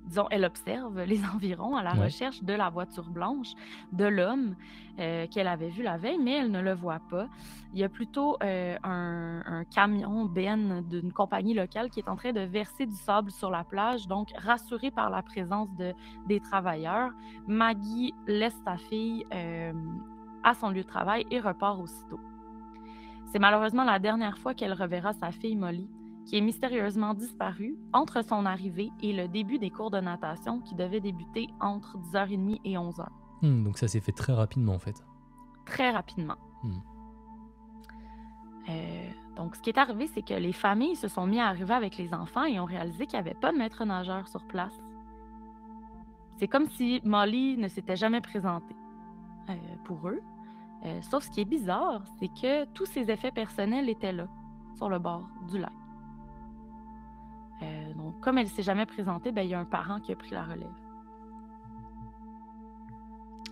disons, elle observe les environs à la Ouais. recherche de la voiture blanche de l'homme qu'elle avait vu la veille, mais elle ne le voit pas. Il y a plutôt un camion Ben d'une compagnie locale qui est en train de verser du sable sur la plage. Donc, rassurée par la présence des travailleurs, Maggie laisse sa fille à son lieu de travail et repart aussitôt. C'est malheureusement la dernière fois qu'elle reverra sa fille Molly, qui est mystérieusement disparue entre son arrivée et le début des cours de natation qui devaient débuter entre 10h30 et 11h. Donc ça s'est fait très rapidement en fait. Très rapidement. Hmm. Donc, ce qui est arrivé, c'est que les familles se sont mis à arriver avec les enfants et ont réalisé qu'il n'y avait pas de maître nageur sur place. C'est comme si Molly ne s'était jamais présentée pour eux. Sauf ce qui est bizarre, c'est que tous ses effets personnels étaient là, sur le bord du lac. Donc, comme elle ne s'est jamais présentée, il y a un parent qui a pris la relève.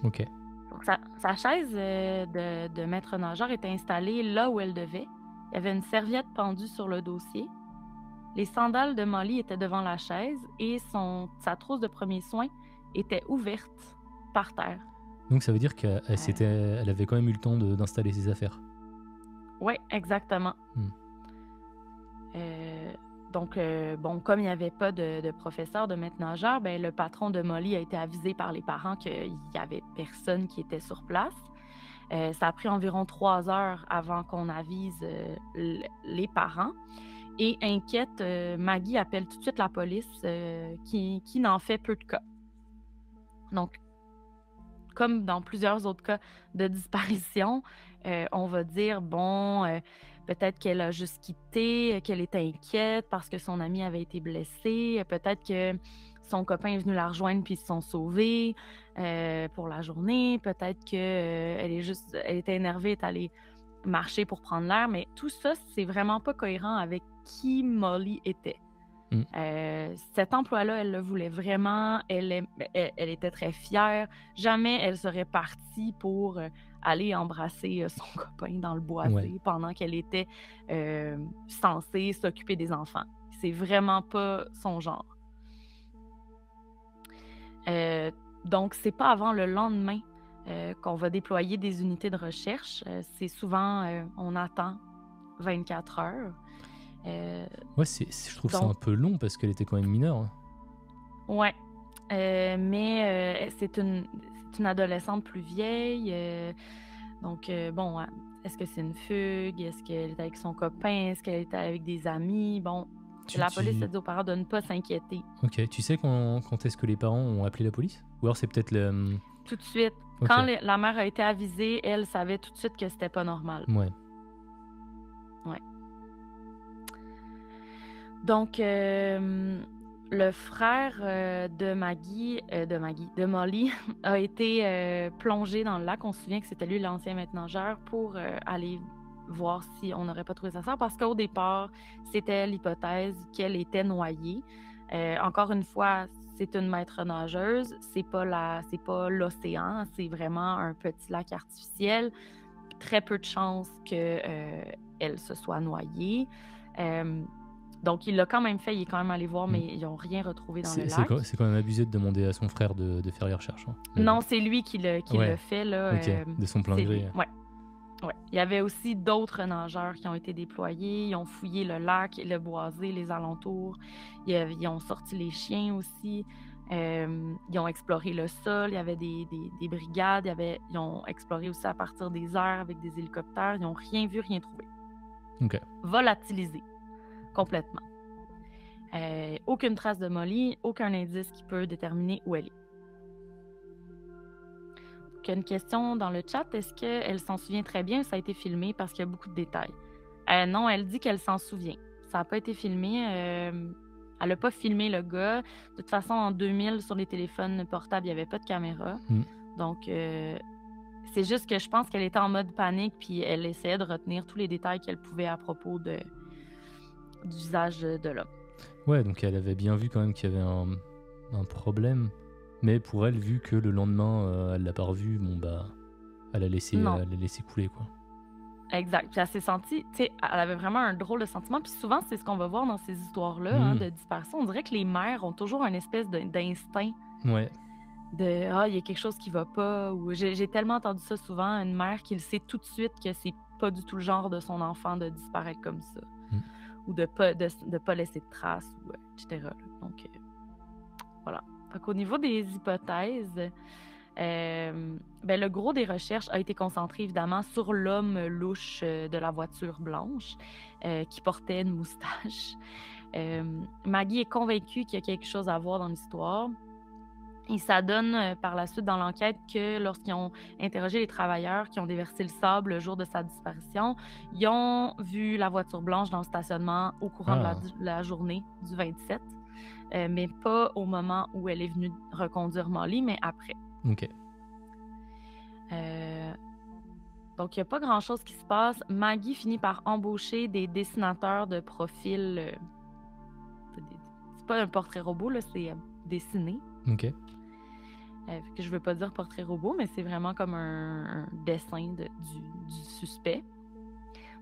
Ok. Donc, sa chaise de maître nageur était installée là où elle devait. Il y avait une serviette pendue sur le dossier. Les sandales de Molly étaient devant la chaise et sa trousse de premiers soins était ouverte par terre. Donc ça veut dire qu'elle elle avait quand même eu le temps d'installer ses affaires. Oui, exactement. Donc, comme il n'y avait pas de professeur, de maître nageur, le patron de Molly a été avisé par les parents qu'il n'y avait personne qui était sur place. Ça a pris environ 3 heures avant qu'on avise les parents. Et inquiète, Maggie appelle tout de suite la police qui n'en fait peu de cas. Donc, comme dans plusieurs autres cas de disparition, on va dire, peut-être qu'elle a juste quitté, qu'elle était inquiète parce que son amie avait été blessée, peut-être que son copain est venu la rejoindre puis ils se sont sauvés pour la journée, peut-être qu'elle elle était énervée, elle est allée marcher pour prendre l'air, mais tout ça, c'est vraiment pas cohérent avec qui Molly était. Cet emploi-là, elle le voulait vraiment, elle était très fière. Jamais elle serait partie pour aller embrasser son copain dans le boisé pendant qu'elle était censée s'occuper des enfants. C'est vraiment pas son genre. Donc, c'est pas avant le lendemain qu'on va déployer des unités de recherche. C'est souvent, on attend 24 heures. Je trouve ça un peu long parce qu'elle était quand même mineure. Ouais, mais c'est une adolescente plus vieille. Donc, est-ce que c'est une fugue? Est-ce qu'elle était avec son copain? Est-ce qu'elle était avec des amis? Bon, la police a dit aux parents de ne pas s'inquiéter. Ok, tu sais quand est-ce que les parents ont appelé la police? Ou alors c'est peut-être le... Tout de suite. Okay. Quand la mère a été avisée, elle savait tout de suite que c'était pas normal. Ouais. Donc, le frère de Molly a été plongé dans le lac. On se souvient que c'était lui l'ancien maître nageur pour aller voir si on n'aurait pas trouvé sa sœur parce qu'au départ, c'était l'hypothèse qu'elle était noyée. Encore une fois, c'est une maître nageuse, c'est pas l'océan, c'est vraiment un petit lac artificiel. Très peu de chances qu'elle se soit noyée. Donc, il l'a quand même fait, il est quand même allé voir, mais ils n'ont rien retrouvé dans le lac. C'est quand même abusé de demander à son frère de faire les recherches. Hein. Non, c'est lui qui l'a fait. Là, de son plein gré. Ouais. Il y avait aussi d'autres nageurs qui ont été déployés. Ils ont fouillé le lac, le boisé, les alentours. Ils ont sorti les chiens aussi. Ils ont exploré le sol. Il y avait des brigades. Ils ont exploré aussi à partir des airs avec des hélicoptères. Ils n'ont rien vu, rien trouvé. Volatilisé. Complètement. Aucune trace de Molly, aucun indice qui peut déterminer où elle est. Donc, une question dans le chat, est-ce qu'elle s'en souvient très bien ou ça a été filmé parce qu'il y a beaucoup de détails? Non, elle dit qu'elle s'en souvient. Ça n'a pas été filmé. Elle n'a pas filmé le gars. De toute façon, en 2000, sur les téléphones portables, il n'y avait pas de caméra. Donc, c'est juste que je pense qu'elle était en mode panique puis elle essayait de retenir tous les détails qu'elle pouvait à propos du visage de l'homme. Ouais, donc elle avait bien vu quand même qu'il y avait un problème. Mais pour elle, vu que le lendemain, elle l'a pas revu, elle a laissé couler, quoi. Exact. Puis elle s'est sentie, tu sais, elle avait vraiment un drôle de sentiment. Puis souvent, c'est ce qu'on va voir dans ces histoires-là de disparition. On dirait que les mères ont toujours un espèce d'instinct Ouais. de ah, il y a quelque chose qui va pas. Ou j'ai tellement entendu ça souvent, une mère qui le sait tout de suite que c'est pas du tout le genre de son enfant de disparaître comme ça. Ou de pas laisser de traces, ou, etc. là. Donc, voilà. Fait qu'au niveau des hypothèses, le gros des recherches a été concentré évidemment sur l'homme louche de la voiture blanche qui portait une moustache. Maggie est convaincue qu'il y a quelque chose à voir dans l'histoire. Et ça donne par la suite dans l'enquête que lorsqu'ils ont interrogé les travailleurs qui ont déversé le sable le jour de sa disparition, ils ont vu la voiture blanche dans le stationnement au courant de la journée du 27, mais pas au moment où elle est venue reconduire Molly, mais après. OK. Donc, il n'y a pas grand-chose qui se passe. Maggie finit par embaucher des dessinateurs de profils. C'est pas un portrait robot, là, c'est dessiné. OK. Que je veux pas dire portrait robot, mais c'est vraiment comme un dessin du suspect.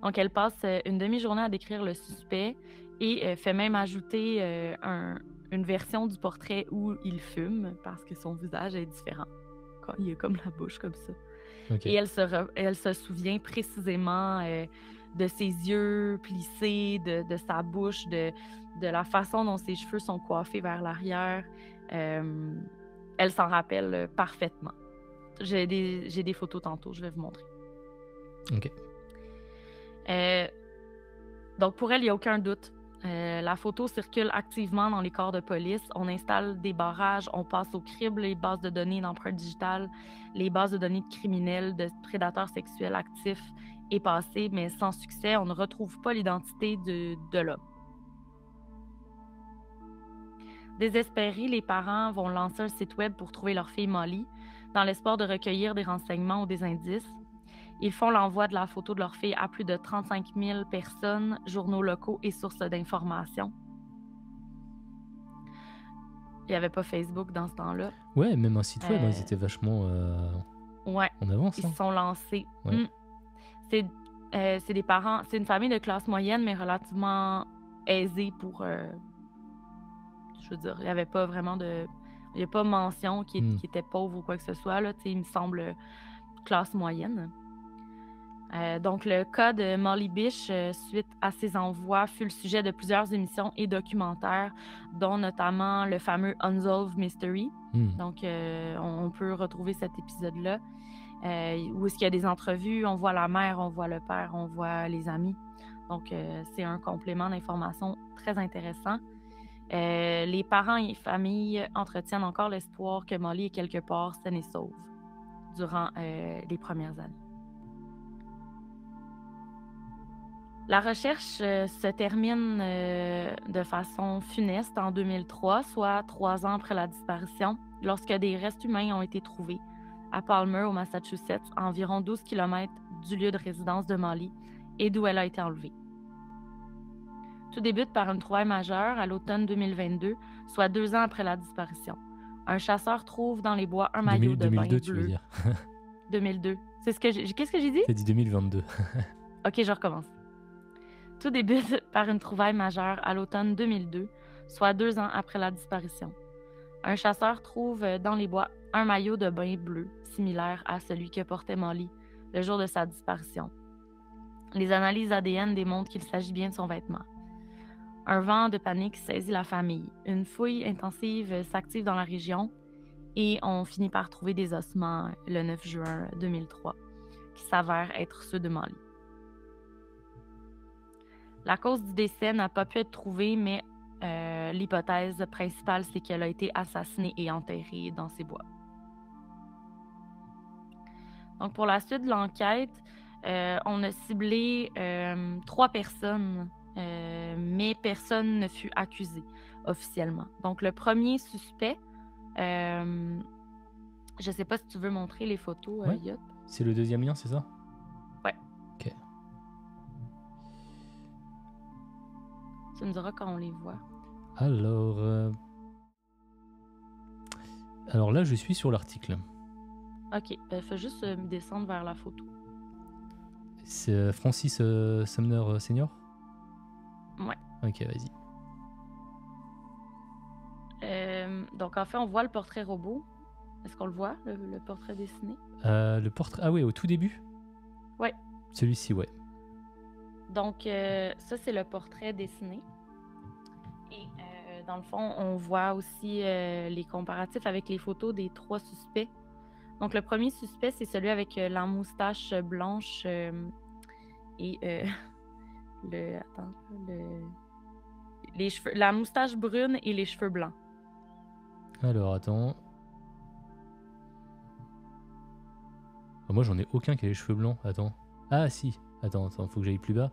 Donc, elle passe une demi-journée à décrire le suspect et fait même ajouter une version du portrait où il fume parce que son visage est différent. Il a comme la bouche comme ça. Okay. Et elle se souvient précisément de ses yeux plissés, de sa bouche, de la façon dont ses cheveux sont coiffés vers l'arrière. Elle s'en rappelle parfaitement. J'ai des photos tantôt, je vais vous montrer. OK. Donc, pour elle, il n'y a aucun doute. La photo circule activement dans les corps de police. On installe des barrages, on passe au crible les bases de données d'empreintes digitales, les bases de données de criminels, de prédateurs sexuels actifs et passés, mais sans succès, on ne retrouve pas l'identité de l'homme. Désespérés, les parents vont lancer un site web pour trouver leur fille Molly, dans l'espoir de recueillir des renseignements ou des indices. Ils font l'envoi de la photo de leur fille à plus de 35 000 personnes, journaux locaux et sources d'information. Il n'y avait pas Facebook dans ce temps-là. Ouais, même un site web, ils étaient vachement en avance. Ils se sont lancés. Ouais. C'est des parents, c'est une famille de classe moyenne, mais relativement aisée pour... je veux dire, il n'y avait pas vraiment de... Il n'y a pas mention qui était pauvre ou quoi que ce soit. Là, il me semble classe moyenne. Donc, le cas de Molly Bish, suite à ses envois, fut le sujet de plusieurs émissions et documentaires, dont notamment le fameux Unsolved Mystery. Donc, on peut retrouver cet épisode-là, où est-ce qu'il y a des entrevues, on voit la mère, on voit le père, on voit les amis. Donc, c'est un complément d'information très intéressant. Les parents et familles entretiennent encore l'espoir que Molly est quelque part saine et sauve durant les premières années. La recherche se termine de façon funeste en 2003, soit 3 ans après la disparition, lorsque des restes humains ont été trouvés à Palmer, au Massachusetts, à environ 12 km du lieu de résidence de Molly et d'où elle a été enlevée. Tout débute par une trouvaille majeure à l'automne 2022, soit 2 ans après la disparition. Un chasseur trouve dans les bois un maillot de bain 2002, bleu. tu veux dire. 2002. Qu'est-ce que j'ai dit? T'as dit 2022. OK, je recommence. Tout débute par une trouvaille majeure à l'automne 2002, soit 2 ans après la disparition. Un chasseur trouve dans les bois un maillot de bain bleu, similaire à celui que portait Molly le jour de sa disparition. Les analyses ADN démontrent qu'il s'agit bien de son vêtement. Un vent de panique saisit la famille. Une fouille intensive s'active dans la région et on finit par trouver des ossements le 9 juin 2003 qui s'avèrent être ceux de Molly. La cause du décès n'a pas pu être trouvée, mais l'hypothèse principale, c'est qu'elle a été assassinée et enterrée dans ces bois. Donc, pour la suite de l'enquête, on a ciblé 3 personnes, mais personne ne fut accusé officiellement. Donc, le premier suspect, je ne sais pas si tu veux montrer les photos, ouais. Yop. C'est le deuxième lien, c'est ça? Ouais. Ok. Tu me diras quand on les voit. Alors là, je suis sur l'article. OK. Faut juste descendre vers la photo. C'est Francis Sumner Senior. Ouais. Ok, vas-y. Donc, en fait, on voit le portrait robot. Est-ce qu'on le voit, le portrait dessiné? Le portrait... Ah ouais, au tout début? Ouais. Celui-ci, ouais. Donc, ça, c'est le portrait dessiné. Et dans le fond, on voit aussi les comparatifs avec les photos des 3 suspects. Donc, le premier suspect, c'est celui avec la moustache blanche et les cheveux, la moustache brune et les cheveux blancs. Alors, attends. Moi, j'en ai aucun qui a les cheveux blancs. Attends. Ah, si. Attends, faut que j'aille plus bas.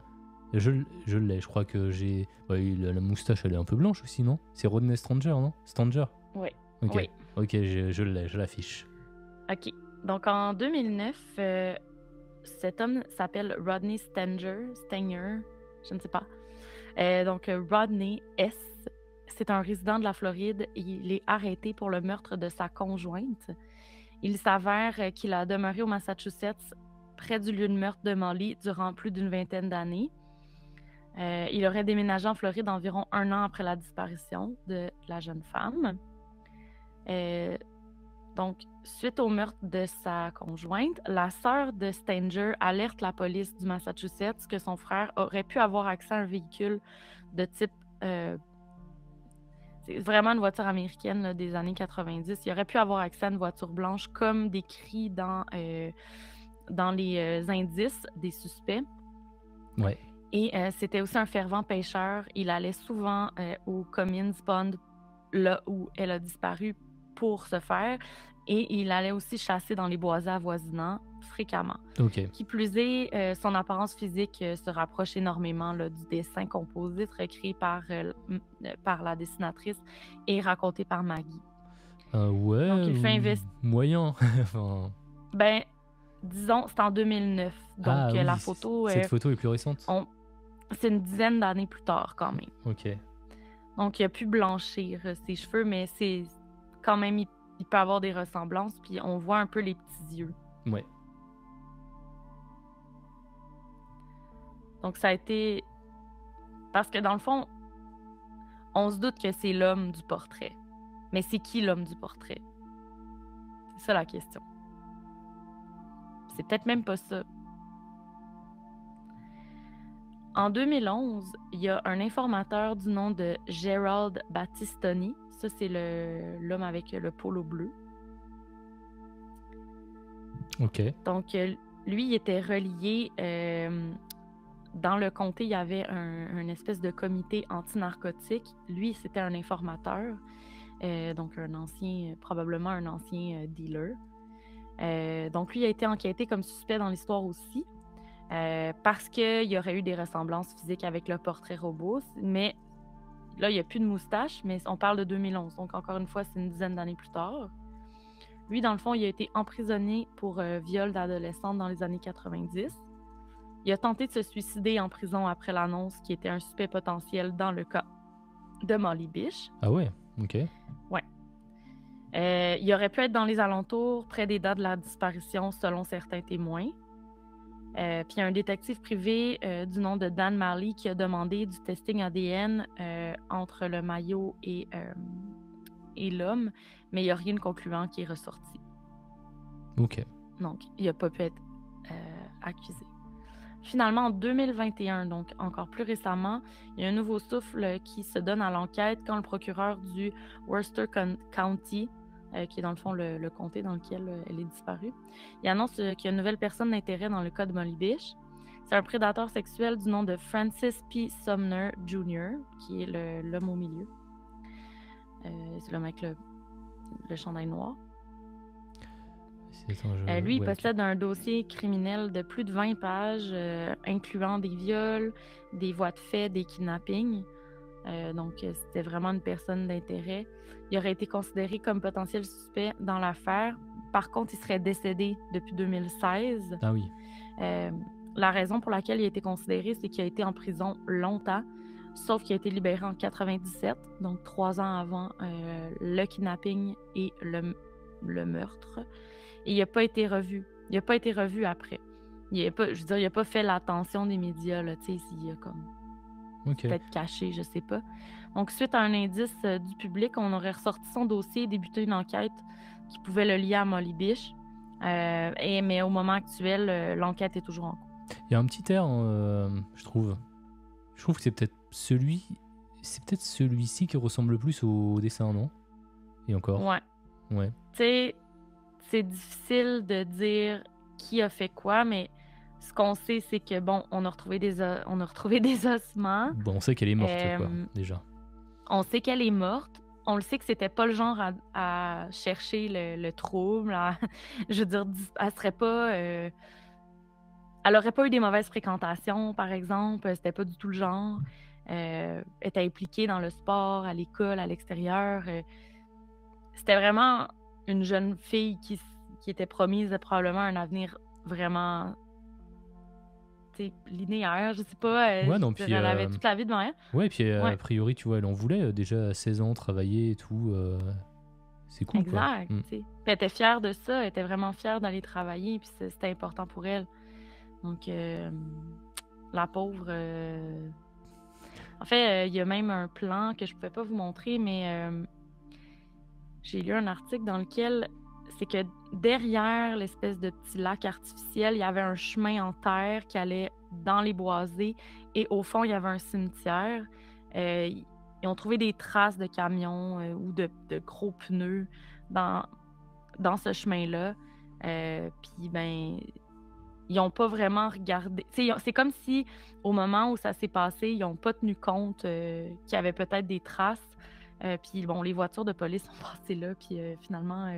Je l'ai. Je crois que j'ai... Ouais, la moustache, elle est un peu blanche aussi, non? C'est Rodney Stranger, non? Stranger? Oui. Ok. Oui. Ok, je l'ai. Je l'affiche. OK. Donc, en 2009, cet homme s'appelle Rodney Stanger, je ne sais pas. Donc, Rodney S., c'est un résident de la Floride et il est arrêté pour le meurtre de sa conjointe. Il s'avère qu'il a demeuré au Massachusetts, près du lieu de meurtre de Molly, durant plus d'une vingtaine d'années. Il aurait déménagé en Floride environ 1 an après la disparition de la jeune femme. Donc, suite au meurtre de sa conjointe, la sœur de Stanger alerte la police du Massachusetts que son frère aurait pu avoir accès à un véhicule de type... c'est vraiment une voiture américaine là, des années 90. Il aurait pu avoir accès à une voiture blanche comme décrit dans les indices des suspects. Ouais. Et c'était aussi un fervent pêcheur. Il allait souvent au Cummins Pond, là où elle a disparu, pour se faire. Et il allait aussi chasser dans les boisés avoisinants fréquemment. Ok. Qui plus est, son apparence physique se rapproche énormément là, du dessin composite recréé par la dessinatrice et raconté par Maggie. Ouais. Donc, il fait moyen. Enfin... Ben, disons, c'est en 2009. Donc, oui, la photo... cette photo est plus récente? C'est une dizaine d'années plus tard, quand même. Ok. Donc, il a pu blanchir ses cheveux, mais c'est quand même... Il peut avoir des ressemblances, puis on voit un peu les petits yeux. Ouais. Donc, ça a été... Parce que, dans le fond, on se doute que c'est l'homme du portrait. Mais c'est qui l'homme du portrait? C'est ça la question. C'est peut-être même pas ça. En 2011, il y a un informateur du nom de Gerald Battistoni. Ça, c'est l'homme avec le polo bleu. Ok. Donc, lui, il était relié... dans le comté, il y avait un espèce de comité anti-narcotique. Lui, c'était un informateur. Donc, probablement un ancien dealer. Donc, lui a été enquêté comme suspect dans l'histoire aussi. Parce qu'il y aurait eu des ressemblances physiques avec le portrait robot. Mais là, il n'y a plus de moustache, mais on parle de 2011. Donc, encore une fois, c'est une dizaine d'années plus tard. Lui, dans le fond, il a été emprisonné pour viol d'adolescente dans les années 90. Il a tenté de se suicider en prison après l'annonce qu'il était un suspect potentiel dans le cas de Molly Bish. Ah ouais, ok. Ouais. Il aurait pu être dans les alentours, près des dates de la disparition, selon certains témoins. Puis il y a un détective privé du nom de Dan Marley qui a demandé du testing ADN entre le maillot et l'homme, mais il n'y a rien de concluant qui est ressorti. Ok. Donc, il n'a pas pu être accusé. Finalement, en 2021, donc encore plus récemment, il y a un nouveau souffle qui se donne à l'enquête quand le procureur du Worcester County, qui est dans le fond le comté dans lequel elle est disparue, il annonce qu'il y a une nouvelle personne d'intérêt dans le cas de Molly Bish. C'est un prédateur sexuel du nom de Francis P. Sumner Jr., qui est l'homme au milieu. C'est l'homme avec le chandail noir. Lui, il possède un dossier criminel de plus de 20 pages, incluant des viols, des voies de fait, des kidnappings. Donc, c'était vraiment une personne d'intérêt. Il aurait été considéré comme potentiel suspect dans l'affaire. Par contre, il serait décédé depuis 2016. Ah oui. La raison pour laquelle il a été considéré, c'est qu'il a été en prison longtemps, sauf qu'il a été libéré en 97, donc 3 ans avant le kidnapping et le meurtre. Et il n'a pas été revu. Il n'a pas été revu après. Il a pas, je veux dire, il a pas fait l'attention des médias, là, tu sais, s'il a comme Ok. peut-être caché, je sais pas. Donc, suite à un indice du public, on aurait ressorti son dossier et débuté une enquête qui pouvait le lier à Molly Bish. Mais au moment actuel, l'enquête est toujours en cours. Il y a un petit air, je trouve. Je trouve que c'est peut-être celui-ci qui ressemble le plus au dessin, non? Et encore. Ouais. Ouais. Tu sais, c'est difficile de dire qui a fait quoi, mais ce qu'on sait, c'est que, bon, on a retrouvé des ossements. Bon, on sait qu'elle est morte, quoi, Euh, déjà. On sait qu'elle est morte. On le sait que c'était pas le genre à chercher le trouble. Je veux dire, elle serait pas. Elle aurait pas eu des mauvaises fréquentations, par exemple. C'était pas du tout le genre. Elle était impliquée dans le sport, à l'école, à l'extérieur. C'était vraiment une jeune fille qui était promise probablement un avenir vraiment linéaire. Je sais pas. Ouais, non, je puis. dirais, elle avait toute la vie devant elle. Ouais, puis Ouais. a priori, tu vois, elle en voulait déjà à 16 ans, travailler et tout. C'est cool, Exact. quoi. Tu sais. Puis elle était fière de ça, elle était vraiment fière d'aller travailler, puis c'était important pour elle. Donc, la pauvre. En fait, il y a même un plan que je ne pouvais pas vous montrer, mais j'ai lu un article dans lequel c'est que derrière l'espèce de petit lac artificiel, il y avait un chemin en terre qui allait dans les boisés, et au fond, il y avait un cimetière. Ils ont trouvé des traces de camions ou de gros pneus dans ce chemin-là. Puis, ben, ils n'ont pas vraiment regardé. C'est comme si, au moment où ça s'est passé, ils n'ont pas tenu compte qu'il y avait peut-être des traces. Puis, bon, les voitures de police sont passées là. Puis, finalement,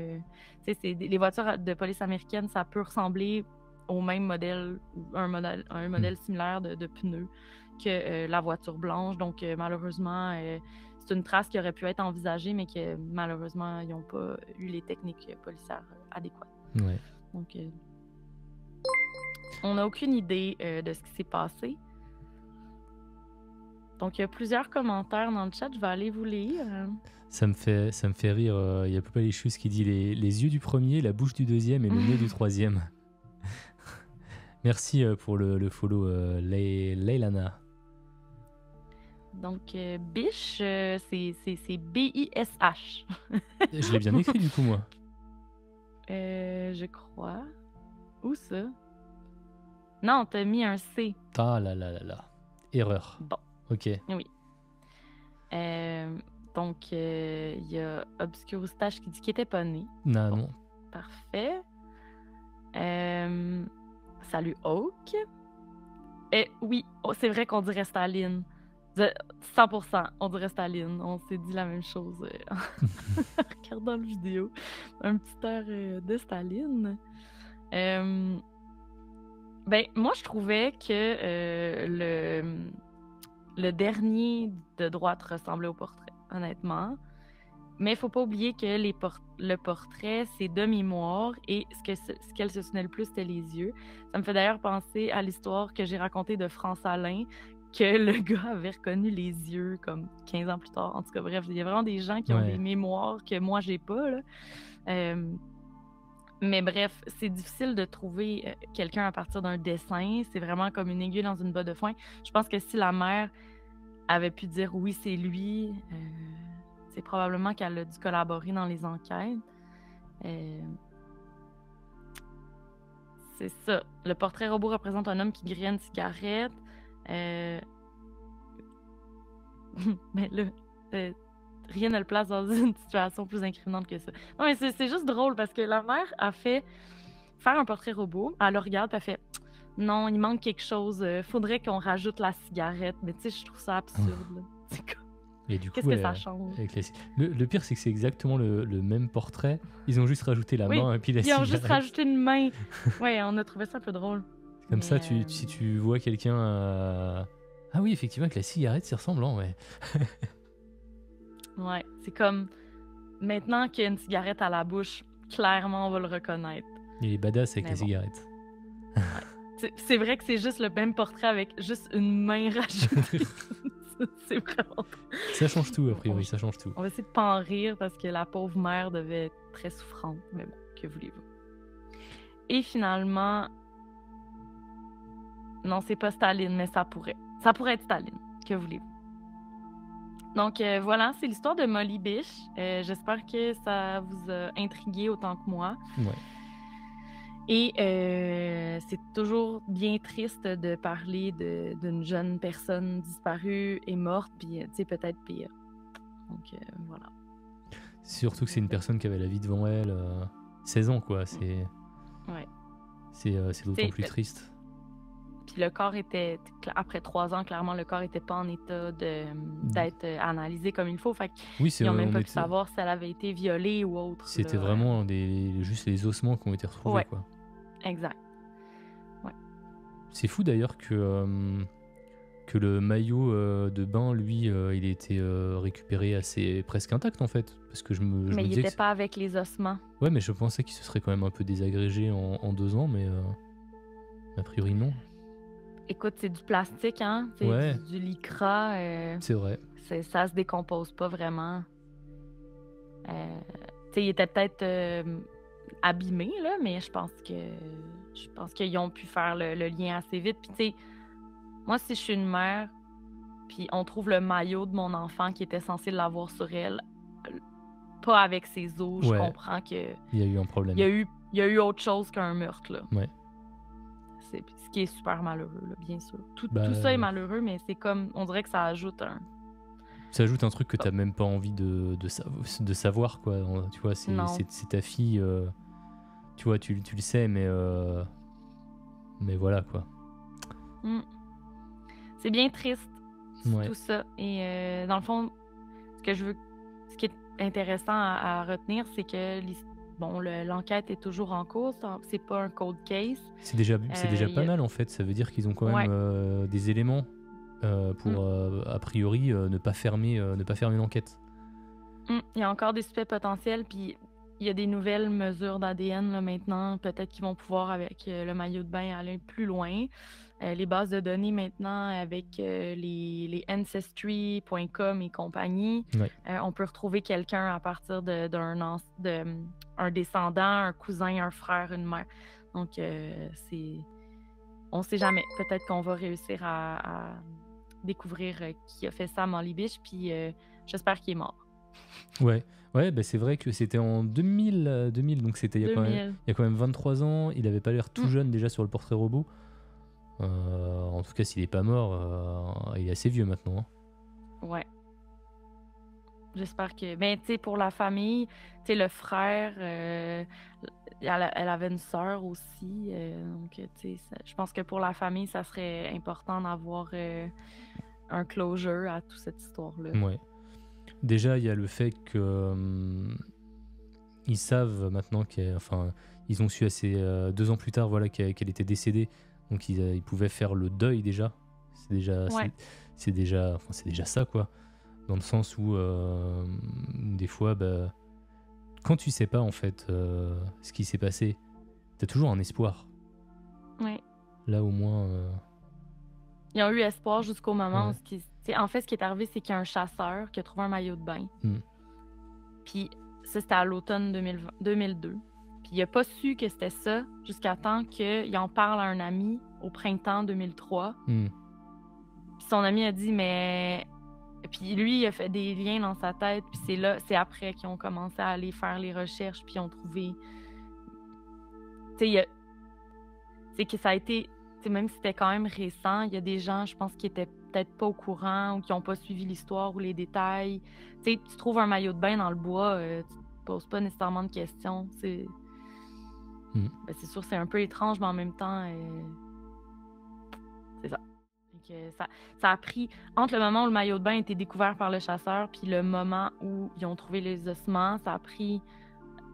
les voitures de police américaines, ça peut ressembler au même modèle, ou un modèle similaire de pneus que la voiture blanche. Donc, malheureusement, c'est une trace qui aurait pu être envisagée, mais que malheureusement, ils n'ont pas eu les techniques policières adéquates. Ouais. Donc, on n'a aucune idée de ce qui s'est passé. Donc, il y a plusieurs commentaires dans le chat. Je vais aller vous lire. Ça me fait rire. Il y a Papa Lichus qui dit les yeux du premier, la bouche du deuxième et le nez du troisième. Merci pour le follow, Leilana. Donc, Bish, c'est B-I-S-H. Je l'ai bien écrit du coup, moi. Je crois. Où ça? Non, t'as mis un C. Ah là là là là. Erreur. Bon. Ok. Oui. Donc, il y a Obscuroustache qui dit qu'il était pas né. Non, bon. non. Parfait. Salut Oak. Oui, c'est vrai qu'on dirait Staline. 100%, on dirait Staline. On s'est dit la même chose en regardant la vidéo. Un petit air de Staline. Ben, moi, je trouvais que le dernier de droite ressemblait au portrait, honnêtement. Mais il ne faut pas oublier que le portrait, c'est de mémoire, et ce qu'elle se souvenait le plus, c'était les yeux. Ça me fait d'ailleurs penser à l'histoire que j'ai racontée de France Alain, que le gars avait reconnu les yeux comme 15 ans plus tard. En tout cas, bref, il y a vraiment des gens qui ont des mémoires que moi, j'ai pas, là. Mais bref, c'est difficile de trouver quelqu'un à partir d'un dessin. C'est vraiment comme une aiguille dans une botte de foin. Je pense que si la mère avait pu dire oui, c'est lui, c'est probablement qu'elle a dû collaborer dans les enquêtes. C'est ça. Le portrait robot représente un homme qui grille une cigarette. Mais là, rien ne le place dans une situation plus incriminante que ça. Non, mais c'est juste drôle parce que la mère a fait faire un portrait robot. Elle le regarde et elle fait non, il manque quelque chose. Faudrait qu'on rajoute la cigarette. Mais tu sais, je trouve ça absurde. C'est comme... Et du coup, qu'est-ce que ça change? Le pire, c'est que c'est exactement le même portrait. Ils ont juste rajouté la main et puis la cigarette. Ils ont juste rajouté une main. Ouais, on a trouvé ça un peu drôle. Comme ça, si tu vois quelqu'un... Ah oui, effectivement, avec la cigarette, c'est ressemblant, ouais. Ouais, c'est comme... Maintenant qu'il y a une cigarette à la bouche, clairement, on va le reconnaître. Il est badass avec les cigarettes. Ouais. C'est vrai que c'est juste le même portrait avec juste une main rajoutée. C'est vraiment... Ça change tout, a priori, ça change tout. On va essayer de pas en rire parce que la pauvre mère devait être très souffrante. Mais bon, que voulez-vous? Et finalement, Non, c'est pas Staline, mais ça pourrait. Ça pourrait être Staline. Que voulez-vous? Donc voilà, c'est l'histoire de Molly Bish. J'espère que ça vous a intrigué autant que moi. Ouais. Et c'est toujours bien triste de parler d'une jeune personne disparue et morte, puis tu sais, peut-être pire. Donc voilà. Surtout que c'est une personne qui avait la vie devant elle, 16 ans, quoi. Ouais. C'est d'autant plus triste. Puis le corps était, après 3 ans, clairement, le corps n'était pas en état d'être analysé comme il faut. Fait qu'ils n'ont même pas pu savoir si elle avait été violée ou autre. C'était vraiment juste les ossements qui ont été retrouvés, ouais. quoi. Exact. Ouais. C'est fou d'ailleurs que le maillot de bain, lui, il a été récupéré presque intact, en fait. Parce que mais il n'était pas avec les ossements. Ouais, mais je pensais qu'il se serait quand même un peu désagrégé en 2 ans, mais a priori non. Écoute, c'est du plastique, hein? C'est ouais. du lycra. C'est vrai. Ça se décompose pas vraiment. Tu sais, il était peut-être abîmé, là, mais je pense qu'ils ont pu faire le lien assez vite. Puis tu sais, moi, si je suis une mère, puis on trouve le maillot de mon enfant qui était censé l'avoir sur elle, pas avec ses os, je comprends que... Il y a eu un problème. Il y a eu autre chose qu'un meurtre, là. Ouais. C'est ce qui est super malheureux, là, bien sûr. Tout ça est malheureux, mais c'est comme... On dirait que ça ajoute un... Ça ajoute un truc que t'as même pas envie de savoir, quoi. Tu vois, c'est ta fille... tu vois, tu le sais, mais voilà, quoi. C'est bien triste, tout ça. Et dans le fond, ce qui est intéressant à retenir, c'est que l'enquête est toujours en cours. C'est pas un cold case. C'est déjà pas mal, en fait. Ça veut dire qu'ils ont quand même des éléments pour, a priori, ne pas fermer l'enquête. Il y a encore des suspects potentiels, puis il y a des nouvelles mesures d'ADN là, maintenant. Peut-être qu'ils vont pouvoir, avec le maillot de bain, aller plus loin. Les bases de données maintenant, avec les Ancestry.com et compagnie, on peut retrouver quelqu'un à partir d'un descendant, un cousin, un frère, une mère. Donc, on ne sait jamais. Peut-être qu'on va réussir à découvrir qui a fait ça à Molly Bish, puis j'espère qu'il est mort. Ouais, c'est vrai que c'était en 2000, donc c'était il y a quand même 23 ans. Il avait pas l'air tout jeune déjà sur le portrait robot. En tout cas, s'il est pas mort, il est assez vieux maintenant. Hein. Ouais. J'espère que... Ben, tu sais, pour la famille, tu sais, le frère, elle avait une sœur aussi. Donc, tu sais, je pense que pour la famille, ça serait important d'avoir un closure à toute cette histoire-là. Ouais. Déjà, il y a le fait que ils savent maintenant ils ont su assez 2 ans plus tard, voilà, qu'elle était décédée, donc ils pouvaient faire le deuil déjà. C'est déjà ça, quoi. Dans le sens où des fois, quand tu sais pas en fait ce qui s'est passé, t'as toujours un espoir. Ouais. Là au moins. Ils ont eu espoir jusqu'au moment où en fait, ce qui est arrivé, c'est qu'il y a un chasseur qui a trouvé un maillot de bain. Puis ça, c'était à l'automne 2002. Puis il n'a pas su que c'était ça jusqu'à temps qu'il en parle à un ami au printemps 2003. Puis son ami a dit, mais... Puis lui, il a fait des liens dans sa tête. Puis c'est après qu'ils ont commencé à aller faire les recherches. Puis ils ont trouvé... Tu sais, c'est que ça a été... Même si c'était quand même récent, il y a des gens, je pense, qui étaient peut-être pas au courant ou qui n'ont pas suivi l'histoire ou les détails. Tu sais, tu trouves un maillot de bain dans le bois, tu te poses pas nécessairement de questions. C'est sûr, c'est un peu étrange, mais en même temps, c'est ça. Donc, ça a pris, entre le moment où le maillot de bain a été découvert par le chasseur puis le moment où ils ont trouvé les ossements, ça a pris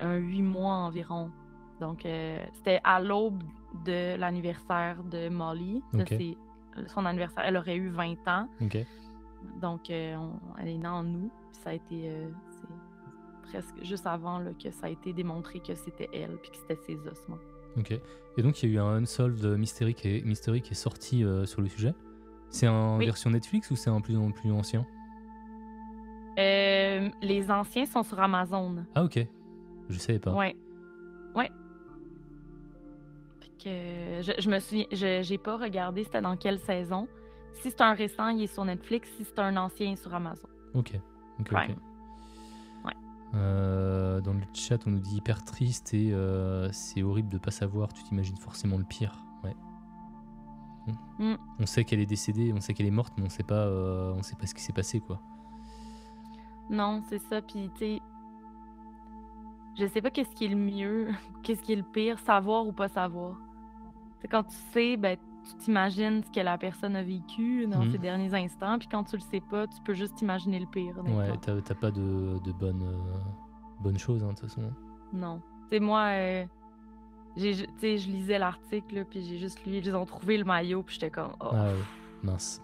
8 mois environ. Donc, c'était à l'aube de l'anniversaire de Molly. Ça, c'est son anniversaire. Elle aurait eu 20 ans. Donc, elle est née en août. Puis ça a été c'est presque juste avant là, que ça a été démontré que c'était elle puis que c'était ses ossements. Ok. Et donc, il y a eu un Unsolved Mystery qui est sorti sur le sujet. C'est en version Netflix ou c'est un plus ancien? Les anciens sont sur Amazon. Ah, ok. Je savais pas. Ouais. je me souviens, j'ai pas regardé c'était dans quelle saison. Si c'est un récent, il est sur Netflix. Si c'est un ancien, il est sur Amazon Ok. Prime. Ouais. Dans le chat, on nous dit hyper triste et c'est horrible de pas savoir. Tu t'imagines forcément le pire. Ouais. On sait qu'elle est décédée, on sait qu'elle est morte, mais on sait pas ce qui s'est passé, quoi. Non, c'est ça. Puis, tu sais, je sais pas qu'est-ce qui est le mieux, qu'est-ce qui est le pire, savoir ou pas savoir. C'est quand tu sais, ben, tu t'imagines ce que la personne a vécu dans ses derniers instants, puis quand tu le sais pas, tu peux juste imaginer le pire. Honnêtement. Ouais, t'as pas de bonnes choses, hein, de toute façon. Non. Tu sais, moi, je lisais l'article, là, puis j'ai juste lu, ils ont trouvé le maillot, puis j'étais comme, oh. Ah ouais, mince.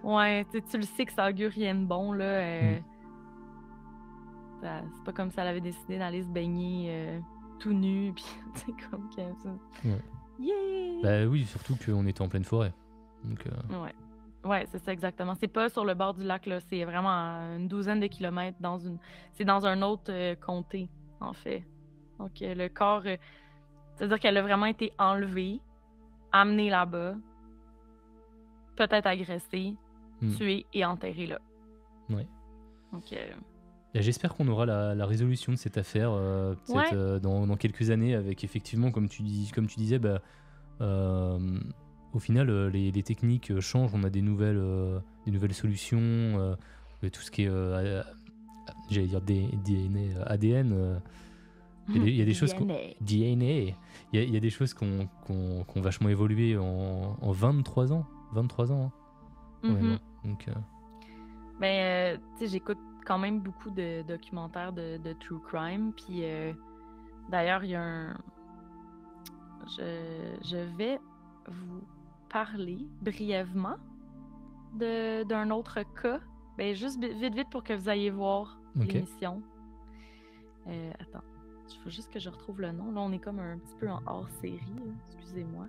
Ouais, tu le sais que ça augure rien de bon, là. C'est pas comme si elle avait décidé d'aller se baigner tout nu, puis c'est comme que ça. Ouais. Yeah! Bah oui, surtout qu'on était en pleine forêt. Donc, Ouais, c'est ça exactement. C'est pas sur le bord du lac, là. C'est vraiment à une douzaine de kilomètres c'est dans un autre comté, en fait. Donc le corps, c'est-à-dire qu'elle a vraiment été enlevée, amenée là-bas, peut-être agressée, tuée et enterrée là. Ouais. Donc j'espère qu'on aura la résolution de cette affaire peut-être dans quelques années, avec effectivement, comme tu disais, bah, au final, les techniques changent, on a des nouvelles solutions, tout ce qui est, j'allais dire DNA, ADN, il y a des choses DNA, il y a des choses qui ont vachement évolué en 23 ans. 23 ans. Hein. Ouais, donc, ben, tu sais, j'écoute quand même beaucoup de documentaires de true crime, puis d'ailleurs, il y a un... Je vais vous parler brièvement d'un autre cas. Ben, juste vite pour que vous ayez voir l'émission. Attends, il faut juste que je retrouve le nom. Là, on est comme un petit peu en hors-série. Excusez-moi.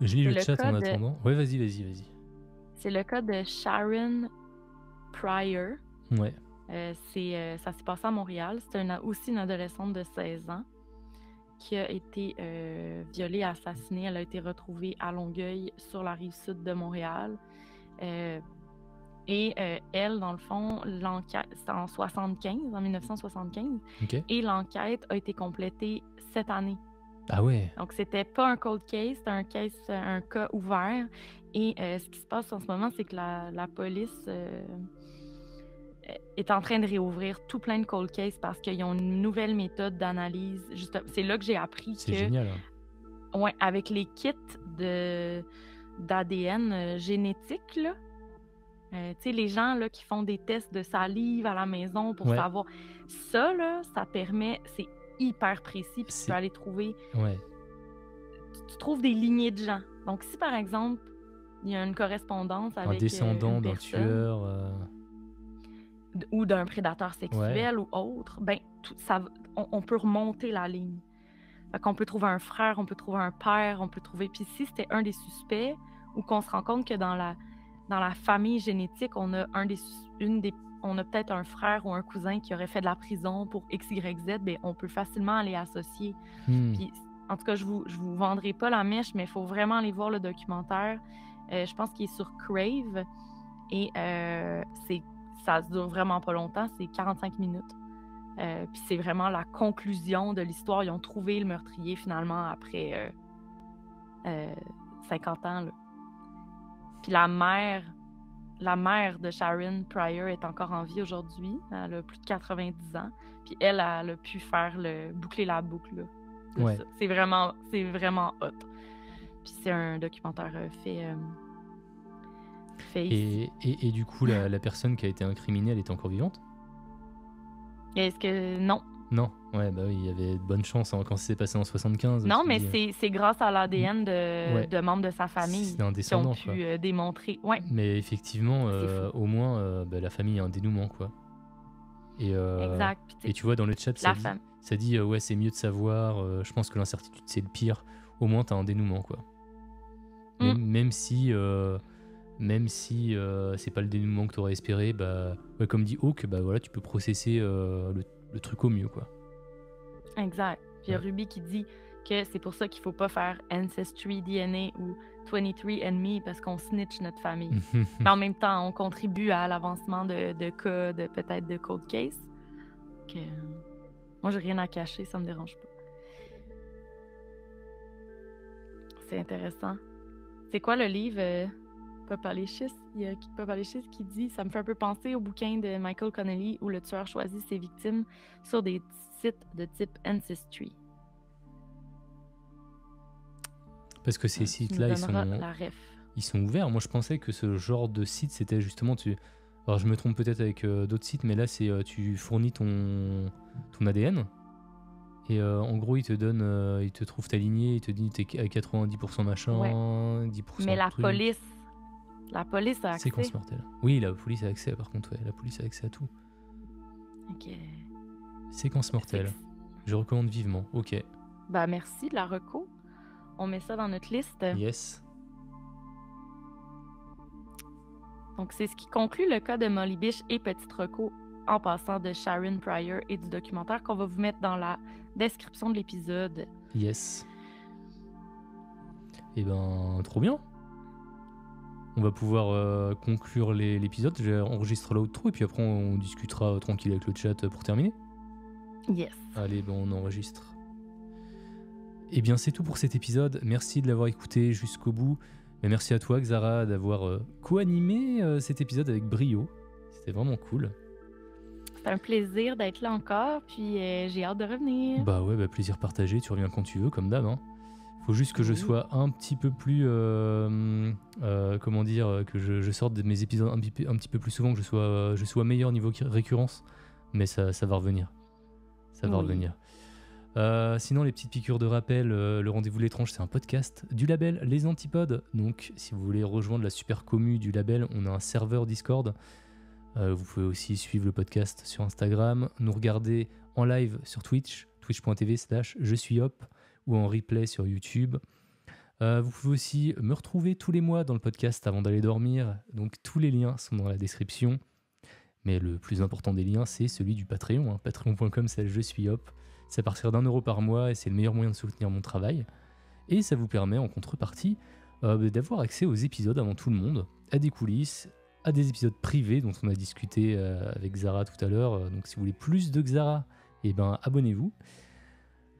Je lis le chat en attendant. Ouais, vas-y. C'est le cas de Sharon Pryor. Ouais. Ça s'est passé à Montréal. C'est aussi une adolescente de 16 ans qui a été violée et assassinée. Elle a été retrouvée à Longueuil, sur la rive sud de Montréal. Elle, dans le fond, l'enquête, c'était en 1975. Okay. Et l'enquête a été complétée cette année. Ah ouais. Donc, c'était pas un cold case, c'était un cas ouvert. Et ce qui se passe en ce moment, c'est que la police est en train de réouvrir tout plein de cold cases parce qu'ils ont une nouvelle méthode d'analyse. C'est là que j'ai appris que... C'est génial. Ouais, avec les kits d'ADN génétique, là, tu sais, les gens là, qui font des tests de salive à la maison pour savoir... Ça, là, ça permet... C'est hyper précis, puis tu peux aller trouver... Ouais. Tu trouves des lignées de gens. Donc, si, par exemple, il y a une correspondance avec un descendant d'un personne, tueur... ou d'un prédateur sexuel ou autre, ben, on peut remonter la ligne. Fait qu'on peut trouver un frère, on peut trouver un père, on peut trouver... Puis si c'était un des suspects, ou qu'on se rend compte que dans la famille génétique, on a on a peut-être un frère ou un cousin qui aurait fait de la prison pour X, Y, Z, ben, on peut facilement les associer. Puis, en tout cas, je vous vendrai pas la mèche, mais il faut vraiment aller voir le documentaire. Je pense qu'il est sur Crave. Et ça dure vraiment pas longtemps, c'est 45 minutes. Puis c'est vraiment la conclusion de l'histoire. Ils ont trouvé le meurtrier finalement après 50 ans. Là. Puis la mère de Sharon Pryor est encore en vie aujourd'hui. Elle a plus de 90 ans. Puis elle a pu boucler la boucle là, de ça. C'est vraiment hot. Puis c'est un documentaire fait ici. Et du coup, la personne qui a été incriminée, elle était encore vivante? Est-ce que... Non. Non, ouais, bah oui, il y avait de bonnes chances quand ça s'est passé en 75. Non, mais c'est grâce à l'ADN de membres de sa famille c'est un descendant, qui ont pu démontrer. Ouais. Mais effectivement, au moins, la famille a un dénouement, quoi. Exact. Et tu vois, dans le chat, ça dit ouais, c'est mieux de savoir, je pense que l'incertitude, c'est le pire. Au moins, t'as un dénouement, quoi. Même si c'est pas le dénouement que t'aurais espéré, bah, ouais, comme dit Hawk, bah voilà, tu peux processer le truc au mieux, quoi. Exact. Puis il y a Ruby qui dit que c'est pour ça qu'il faut pas faire Ancestry DNA ou 23andMe parce qu'on snitch notre famille. Mais en même temps, on contribue à l'avancement de cas, peut-être de cold case. Que, moi, j'ai rien à cacher, ça me dérange pas. C'est intéressant. C'est quoi le livre Popalicious? Il y a Popalicious qui dit « Ça me fait un peu penser au bouquin de Michael Connelly où le tueur choisit ses victimes sur des sites de type Ancestry. » Parce que ces sites-là, ils sont ouverts. Moi, je pensais que ce genre de site, c'était justement... Alors, je me trompe peut-être avec d'autres sites, mais là, c'est tu fournis ton ADN. Et en gros, il te trouve ta lignée, il te dit t'es à 90% machin, Ouais. 10% Mais la truc. police a accès. Séquence mortelle. Oui, la police a accès, par contre, ouais. La police a accès à tout. Ok. Séquence mortelle. Je recommande vivement. Ok. Bah, merci de la reco. On met ça dans notre liste. Yes. Donc, c'est ce qui conclut le cas de Molly Bish et Petite Reco en passant de Sharon Pryor et du documentaire qu'on va vous mettre dans la description de l'épisode. Yes. Eh ben, trop bien. On va pouvoir conclure l'épisode. J'enregistre l'outro et puis après on discutera tranquille avec le chat pour terminer. Yes. Allez, ben on enregistre. Eh bien, c'est tout pour cet épisode. Merci de l'avoir écouté jusqu'au bout. Et merci à toi, Xara, d'avoir co-animé cet épisode avec brio. C'était vraiment cool. C'est un plaisir d'être là encore, puis j'ai hâte de revenir. Bah ouais, plaisir partagé. Tu reviens quand tu veux, comme d'hab. Hein. Faut juste que je sois un petit peu plus... comment dire, que je sorte de mes épisodes un petit peu plus souvent, que je sois meilleur niveau récurrence. Mais ça va revenir. Ça va revenir. Sinon, les petites piqûres de rappel, le Rendez-vous de l'étrange, c'est un podcast du label Les Antipodes. Donc, si vous voulez rejoindre la super commu du label, on a un serveur Discord. Vous pouvez aussi suivre le podcast sur Instagram, nous regarder en live sur Twitch, twitch.tv/je-suis-hop, ou en replay sur YouTube. Vous pouvez aussi me retrouver tous les mois dans le podcast avant d'aller dormir. Donc, tous les liens sont dans la description. Mais le plus important des liens, c'est celui du Patreon. Hein. Patreon.com/je-suis-hop. C'est à partir d'€1 par mois et c'est le meilleur moyen de soutenir mon travail. Et ça vous permet en contrepartie d'avoir accès aux épisodes avant tout le monde, à des coulisses, à des épisodes privés dont on a discuté avec Xara tout à l'heure. Donc si vous voulez plus de Xara, eh ben, abonnez-vous.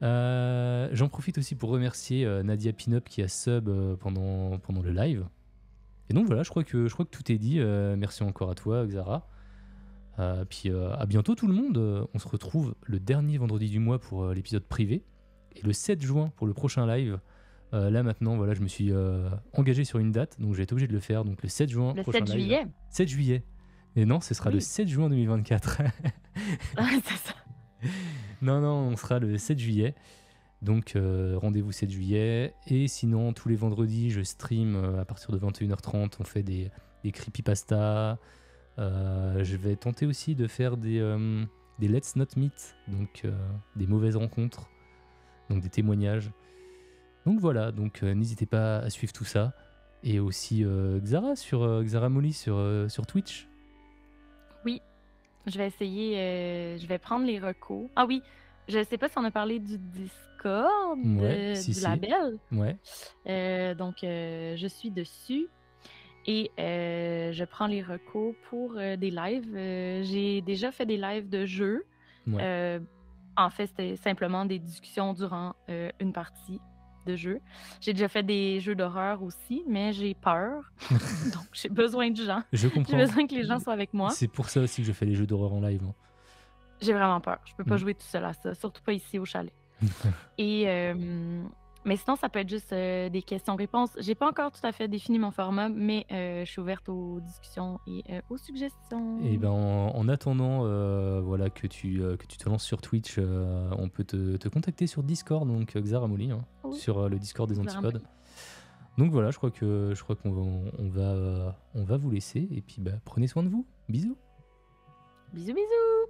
J'en profite aussi pour remercier Nadia Pinup qui a sub pendant le live. Et donc voilà, je crois que tout est dit. Merci encore à toi, Xara. Puis à bientôt tout le monde. On se retrouve le dernier vendredi du mois pour l'épisode privé et le 7 juin pour le prochain live. Là maintenant, voilà, je me suis engagé sur une date, donc j'ai été obligé de le faire. Donc le 7 juin, le prochain 7 live. juillet. 7 juillet. Et non, ce sera le 7 juin 2024. C'est ça. Non, on sera le 7 juillet. Donc rendez-vous 7 juillet. Et sinon, tous les vendredis, je stream à partir de 21h30. On fait des creepypasta. Je vais tenter aussi de faire des Let's Not Meet, donc des mauvaises rencontres, donc des témoignages. Donc voilà, donc n'hésitez pas à suivre tout ça. Et aussi Xara sur Xara Molly sur Twitch. Oui, je vais essayer, je vais prendre les recos. Ah oui, je sais pas si on a parlé du Discord du label. Ouais. Donc je suis dessus. Et je prends les recos pour des lives. J'ai déjà fait des lives de jeux. Ouais. En fait, c'était simplement des discussions durant une partie de jeu. J'ai déjà fait des jeux d'horreur aussi, mais j'ai peur. Donc, j'ai besoin de gens. Je comprends. J'ai besoin que les gens soient avec moi. C'est pour ça aussi que je fais les jeux d'horreur en live. Hein. J'ai vraiment peur. Je peux pas jouer tout seul à ça, surtout pas ici au chalet. Et... mais sinon, ça peut être juste des questions-réponses. J'ai pas encore tout à fait défini mon format, mais je suis ouverte aux discussions et aux suggestions. Et ben en attendant voilà, que tu te lances sur Twitch, on peut te contacter sur Discord, donc Xara Molly, hein, sur le Discord des Antipodes. Donc voilà, je crois qu'on va vous laisser. Et puis prenez soin de vous. Bisous. Bisous, bisous.